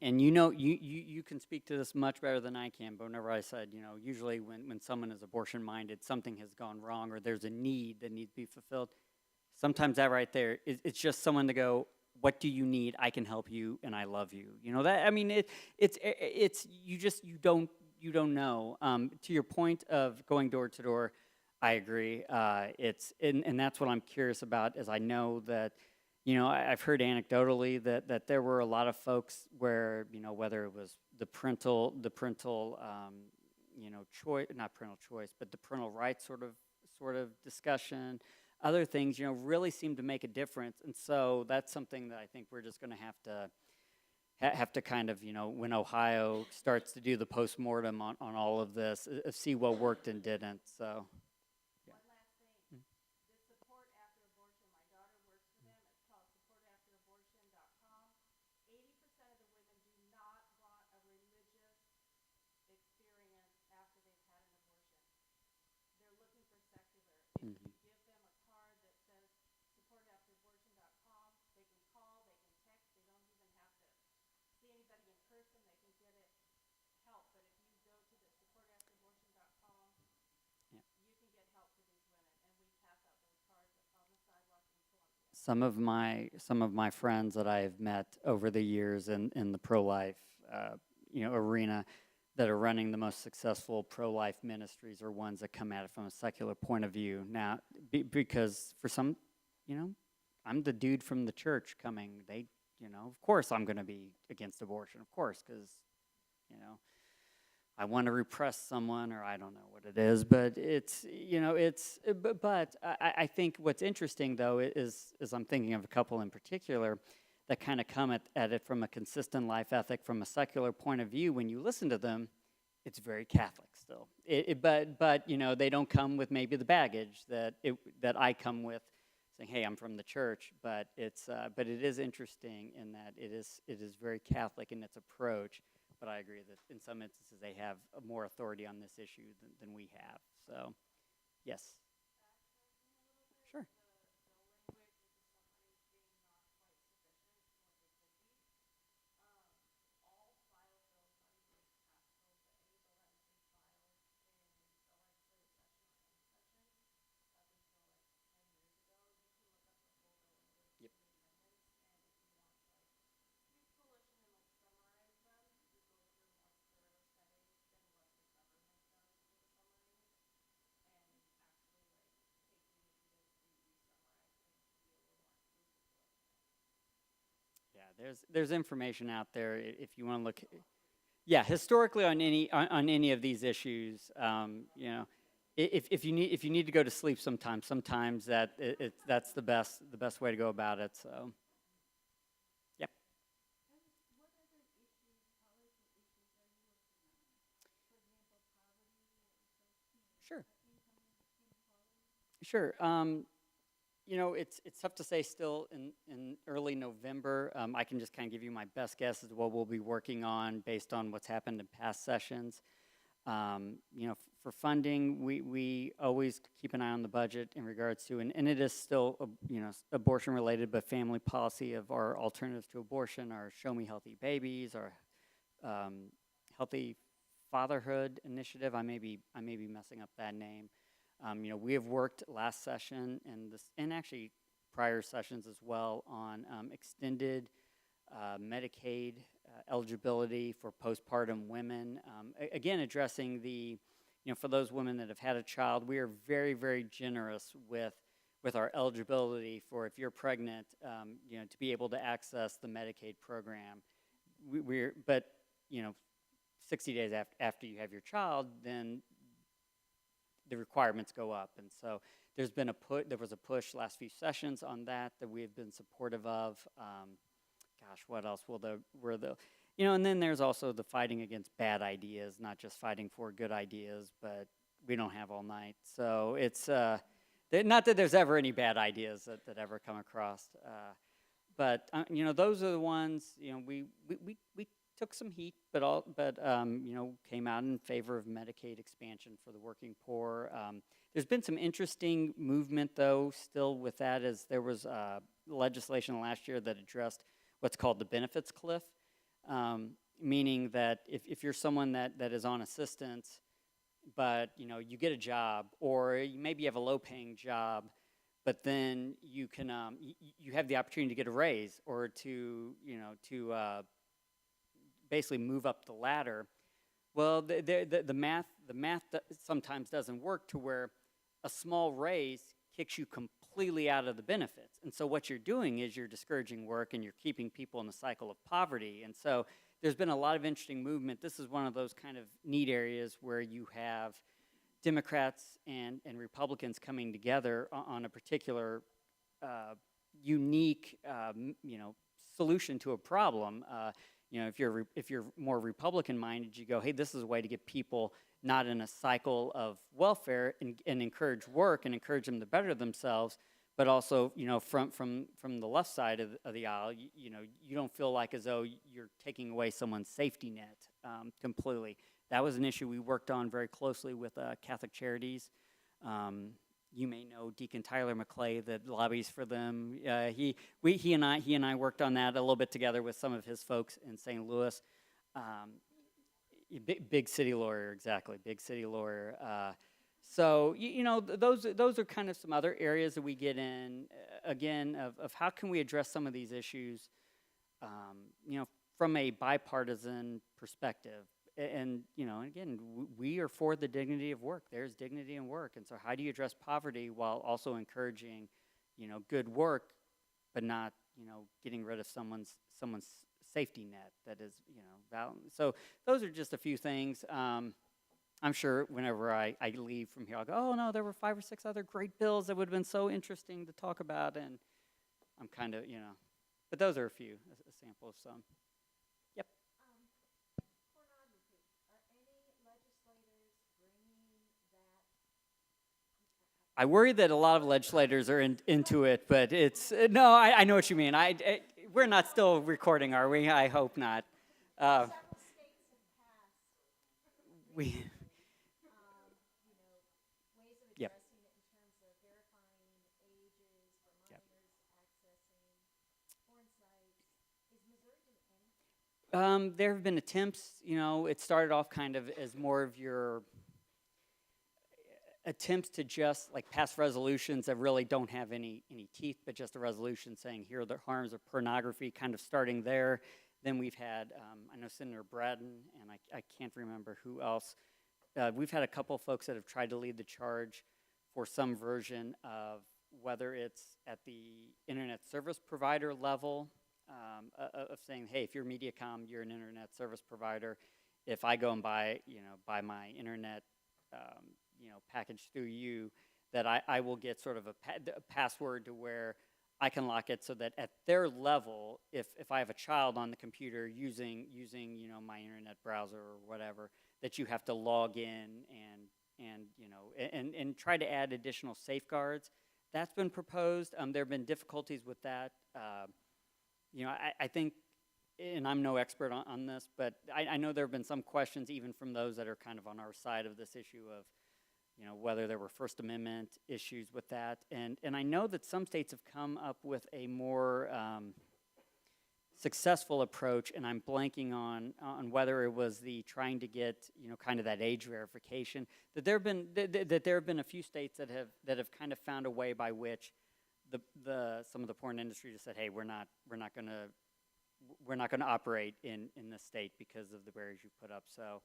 [SPEAKER 1] And you know, you can speak to this much better than I can, but whenever I said, you know, usually when someone is abortion minded, something has gone wrong or there's a need that needs to be fulfilled. Sometimes that right there, it's just someone to go, what do you need? I can help you and I love you. You know that, I mean, it's, you don't know. To your point of going door to door, I agree. And that's what I'm curious about is I know that, you know, I've heard anecdotally that there were a lot of folks where, you know, whether it was the parental, you know, choice, not parental choice, but the parental rights sort of discussion, other things, you know, really seem to make a difference. And so that's something that I think we're just going to have to kind of, you know, when Ohio starts to do the postmortem on all of this, see what worked and didn't. So, yeah.
[SPEAKER 3] One last thing. The support after abortion, my daughter works for them. It's called supportafterabortion.com. 80% of the women do not want a religious experience after they've had an abortion. They're looking for secular. If
[SPEAKER 1] Mhm.
[SPEAKER 3] you give them a card that says supportafterabortion.com, they can call, they can text, they don't even have to see anybody in person, they can get it help. But if you go to the supportafterabortion.com,
[SPEAKER 1] Yeah.
[SPEAKER 3] you can get help for these women, and we pass out those cards on the sidewalk in Columbia.
[SPEAKER 1] Some of my friends that I have met over the years in the pro-life you know, arena that are running the most successful pro-life ministries are ones that come at it from a secular point of view. Now, because for some, you know, I'm the dude from the church coming. They, you know, of course I'm going to be against abortion, of course, because, you know, I want to repress someone, or I don't know what it is, but it's, you know, but I think what's interesting though is I'm thinking of a couple in particular that kind of come at it from a consistent life ethic, from a secular point of view. When you listen to them, it's very Catholic still. But you know, they don't come with maybe the baggage that I come with, saying, "Hey, I'm from the church." But but it is interesting in that it is very Catholic in its approach. But I agree that in some instances they have more authority on this issue than we have. So, yes. Sure. Yep. Yeah, there's information out there if you want to look. Yeah, historically on any of these issues, you know, if you need to go to sleep sometimes that's the best way to go about it. So, yep. Sure. Sure. You know, it's tough to say still in early November. I can just kind of give you my best guess as to what we'll be working on based on what's happened in past sessions. You know, for funding, we always keep an eye on the budget in regards to, and it is still, you know, abortion related, but family policy of our alternatives to abortion, our Show Me Healthy Babies, our Healthy Fatherhood Initiative. I may be messing up that name. You know, we have worked last session and actually prior sessions as well on extended Medicaid eligibility for postpartum women. Again, addressing the for those women that have had a child, we are very, very generous with our eligibility for if you're pregnant, to be able to access the Medicaid program. But 60 days after you have your child, then the requirements go up, and so there was a push last few sessions on that we have been supportive of. What else and then there's also the fighting against bad ideas, not just fighting for good ideas, but we don't have all night. So it's not that there's ever any bad ideas that ever come across, but those are the ones. We took some heat, but came out in favor of Medicaid expansion for the working poor. There's been some interesting movement, though, still with that, as there was legislation last year that addressed what's called the benefits cliff, meaning that if you're someone that is on assistance, but you get a job, or maybe you have a low-paying job, but then you can you have the opportunity to get a raise or to basically move up the ladder. Well, the math sometimes doesn't work to where a small raise kicks you completely out of the benefits. And so what you're doing is you're discouraging work and you're keeping people in a cycle of poverty. And so there's been a lot of interesting movement. This is one of those kind of neat areas where you have Democrats and Republicans coming together on a particular unique solution to a problem. If you're more Republican minded, you go, hey, this is a way to get people not in a cycle of welfare and encourage work and encourage them to better themselves, but also from the left side of the aisle, you don't feel like as though you're taking away someone's safety net completely. That was an issue we worked on very closely with Catholic Charities. You may know Deacon Tyler McClay that lobbies for them. He and I worked on that a little bit together with some of his folks in St. Louis. Big city lawyer, exactly. Big city lawyer. So those are kind of some other areas that we get in again of how can we address some of these issues, from a bipartisan perspective. And again, we are for the dignity of work. There's dignity in work, and so how do you address poverty while also encouraging, good work, but not, getting rid of someone's safety net that is, valid. So those are just a few things. I'm sure whenever I leave from here, I'll go, oh no, there were 5 or 6 other great bills that would have been so interesting to talk about, and I'm kind of, but those are a few, a sample of some. Yep.
[SPEAKER 3] Pornography. Are any legislators bringing that?
[SPEAKER 1] I worry that a lot of legislators are into it, but it's, no, I know what you mean. We're not still recording, are we? I hope not.
[SPEAKER 3] Several states have passed.
[SPEAKER 1] We.
[SPEAKER 3] Ways of
[SPEAKER 1] Yep.
[SPEAKER 3] addressing it in terms of verifying ages for
[SPEAKER 1] Yep.
[SPEAKER 3] minors accessing porn sites. Is Missouri doing anything?
[SPEAKER 1] There have been attempts, it started off kind of as more of your attempts to just like pass resolutions that really don't have any teeth, but just a resolution saying here are the harms of pornography, kind of starting there. Then we've had, I know Senator Braden, and I can't remember who else. We've had a couple of folks that have tried to lead the charge for some version of whether it's at the internet service provider level, of saying, hey, if you're Mediacom, you're an internet service provider. If I go and buy my internet, package through you, that I will get sort of a password to where I can lock it so that at their level, if I have a child on the computer using my internet browser or whatever, that you have to log in and try to add additional safeguards. That's been proposed. There have been difficulties with that. I think, and I'm no expert on this, but I know there have been some questions even from those that are kind of on our side of this issue of, whether there were First Amendment issues with that. And I know that some states have come up with a more successful approach, and I'm blanking on whether it was the trying to get, kind of that age verification. That there have been a few states that have kind of found a way by which some of the porn industry just said, hey, we're not going to operate in this state because of the barriers you put up. So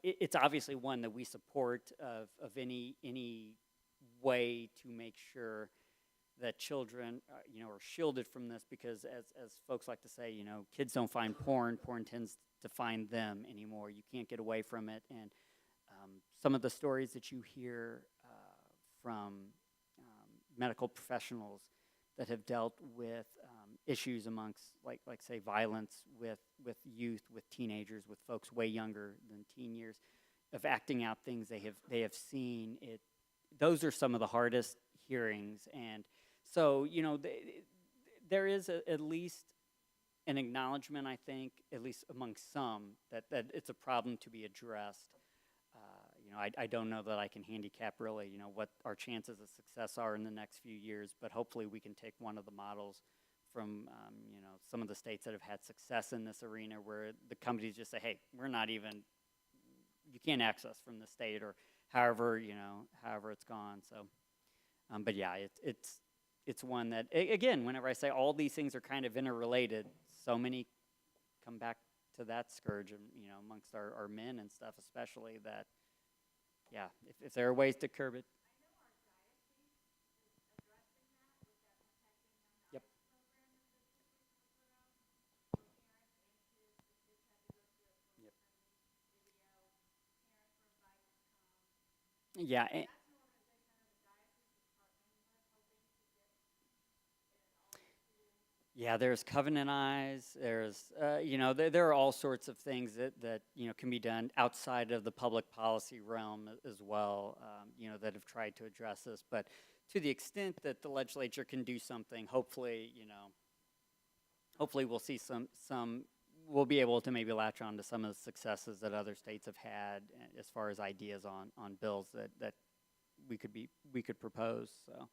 [SPEAKER 1] It's obviously one that we support of any way to make sure that children, are shielded from this because as folks like to say, kids don't find porn, porn tends to find them anymore. You can't get away from it. And some of the stories that you hear from medical professionals that have dealt with issues amongst, like say, violence with youth, with teenagers, with folks way younger than teen years, of acting out things they have seen. Those are some of the hardest hearings, and so there is at least an acknowledgement, I think, at least among some, that it's a problem to be addressed. I don't know that I can handicap really, what our chances of success are in the next few years, but hopefully we can take one of the models from, some of the states that have had success in this arena where the companies just say, hey, we're not even, you can't access from the state or however it's gone. So, but yeah, it's one that, again, whenever I say all these things are kind of interrelated, so many come back to that scourge, amongst our men and stuff, especially that, yeah, if there are ways to curb it. Yep. Yep. Yeah. Yeah, there's Covenant Eyes. There's, there are all sorts of things that can be done outside of the public policy realm as well, that have tried to address this. But to the extent that the legislature can do something, hopefully, hopefully we'll see we'll be able to maybe latch on to some of the successes that other states have had as far as ideas on bills that we could propose. So.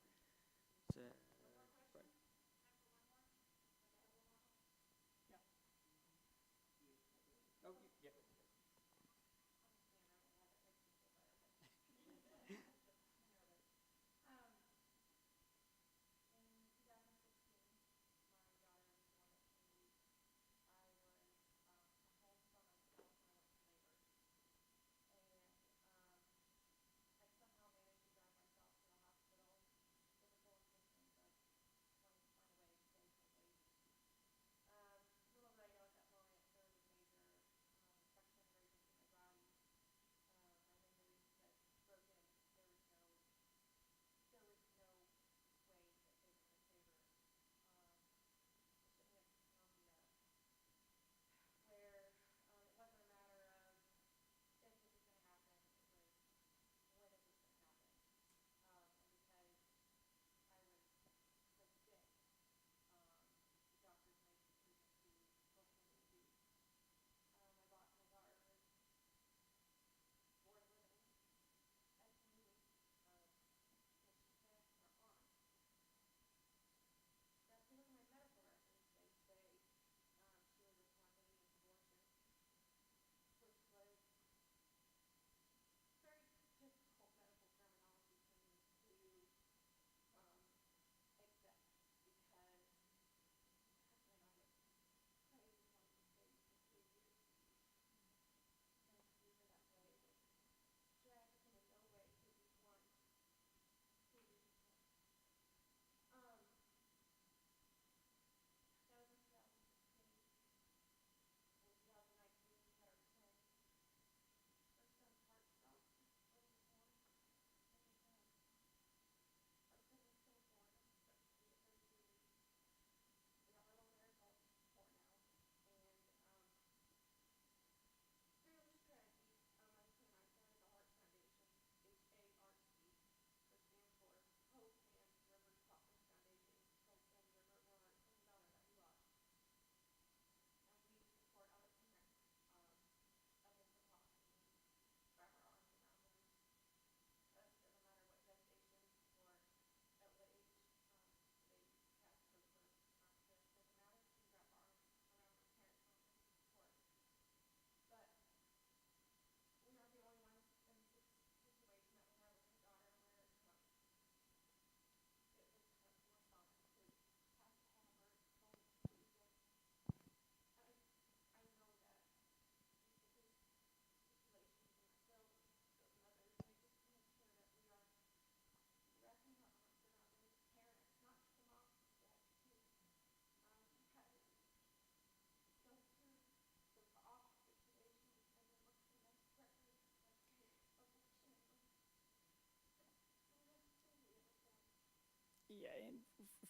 [SPEAKER 1] Yeah, and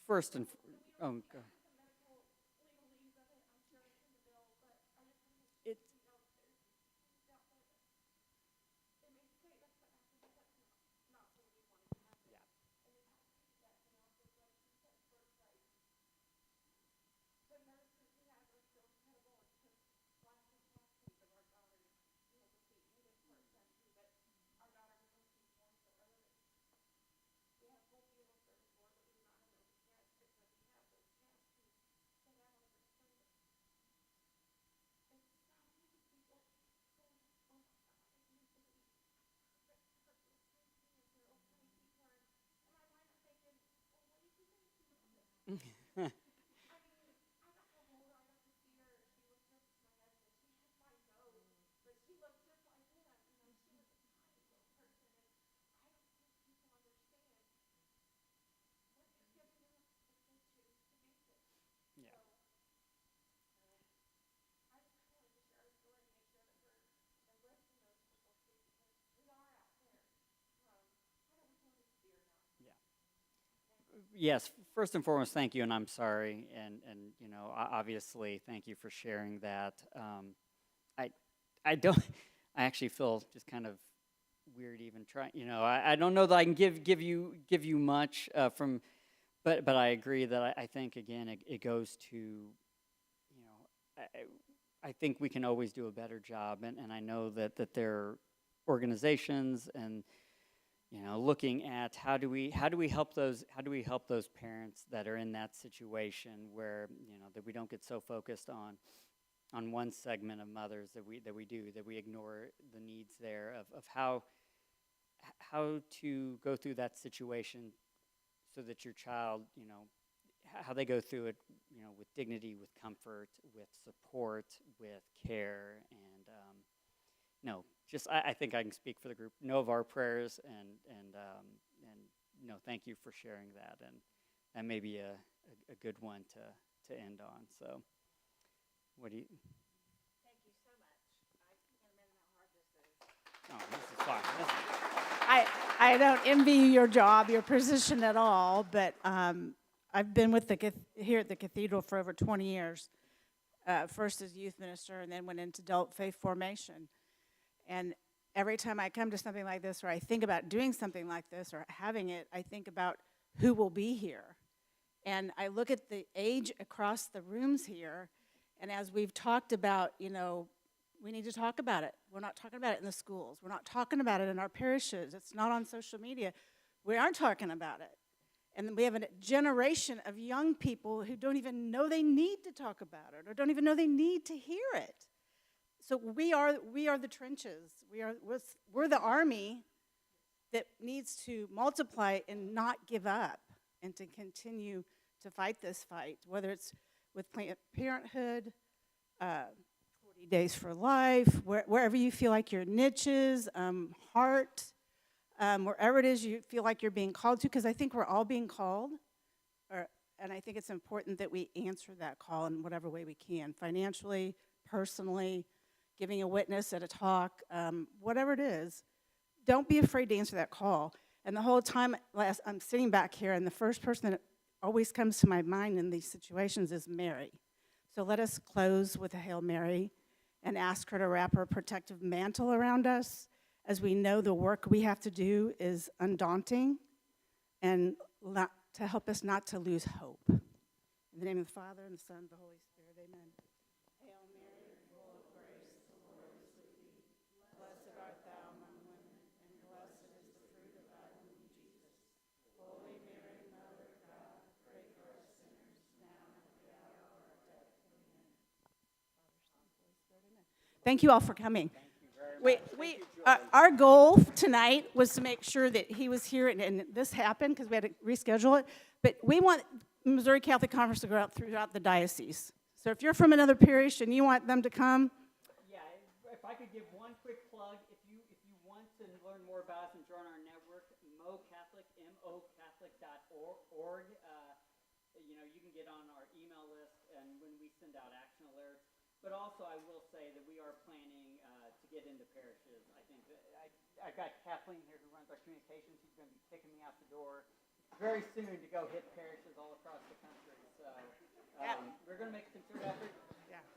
[SPEAKER 1] first and, oh, go. It, yeah. Yeah. Yeah. Yes, first and foremost, thank you, and I'm sorry, and you know, obviously, thank you for sharing that. I, I don't, I actually feel just kind of weird even trying. You know, I don't know that I can give you much from, but I agree that I think again it goes to, you know, I think we can always do a better job, and I know that there are organizations and you know looking at how do we help those parents that are in that situation where you know that we don't get so focused on one segment of mothers that we ignore the needs there of how to go through that situation so that your child you know how they go through it you know with dignity, with comfort, with support, with care, and no, just I think I can speak for the group. Know of our prayers, and you know, thank you for sharing that, and that may be a good one to end on. So, what do you? Oh, this is fine.
[SPEAKER 5] I don't envy your job, your position at all, but I've been with here at the cathedral for over 20 years. First as youth minister, and then went into adult faith formation. And every time I come to something like this, or I think about doing something like this, or having it, I think about who will be here. And I look at the age across the rooms here, and as we've talked about, you know, we need to talk about it. We're not talking about it in the schools. We're not talking about it in our parishes. It's not on social media. We aren't talking about it. And we have a generation of young people who don't even know they need to talk about it or don't even know they need to hear it. So we are the trenches. We're the army that needs to multiply and not give up and to continue to fight this fight, whether it's with Planned Parenthood, 40 Days for Life, wherever you feel like your niches, heart, wherever it is you feel like you're being called to, because I think we're all being called, and I think it's important that we answer that call in whatever way we can, financially, personally, giving a witness at a talk, whatever it is. Don't be afraid to answer that call. And the whole time I'm sitting back here, and the first person that always comes to my mind in these situations is Mary. So let us close with a Hail Mary and ask her to wrap her protective mantle around us, as we know the work we have to do is undaunting, and to help us not to lose hope. In the name of the Father, and the Son, and the Holy Spirit, amen. Hail Mary, full of grace, the Lord is with thee. Blessed art thou among women, and blessed is the fruit of thy womb, Jesus. Holy Mary, Mother of God, pray for us sinners, now and at the hour of our death. Amen. Father, Son, Holy Spirit, amen. Thank you all for coming. Our goal tonight was to make sure that he was here, and this happened because we had to reschedule it. But we want Missouri Catholic Conference to go out throughout the diocese. So if you're from another parish and you want them to come,
[SPEAKER 1] Yeah, if I could give one quick plug, if you want to learn more about us and join our network, mocatholic.org. You know, you can get on our email list, and when we send out action alerts. But also, I will say that we are planning to get into parishes. I think that I've got Kathleen here who runs our communications. She's going to be kicking me out the door very soon to go hit parishes all across the country. So we're going to make a concerted effort.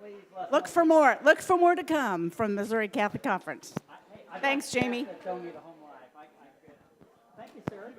[SPEAKER 1] Please
[SPEAKER 5] Look for more to come from Missouri Catholic Conference. Thanks, Jamie.
[SPEAKER 1] Show me the home life. I could. Thank you, sir.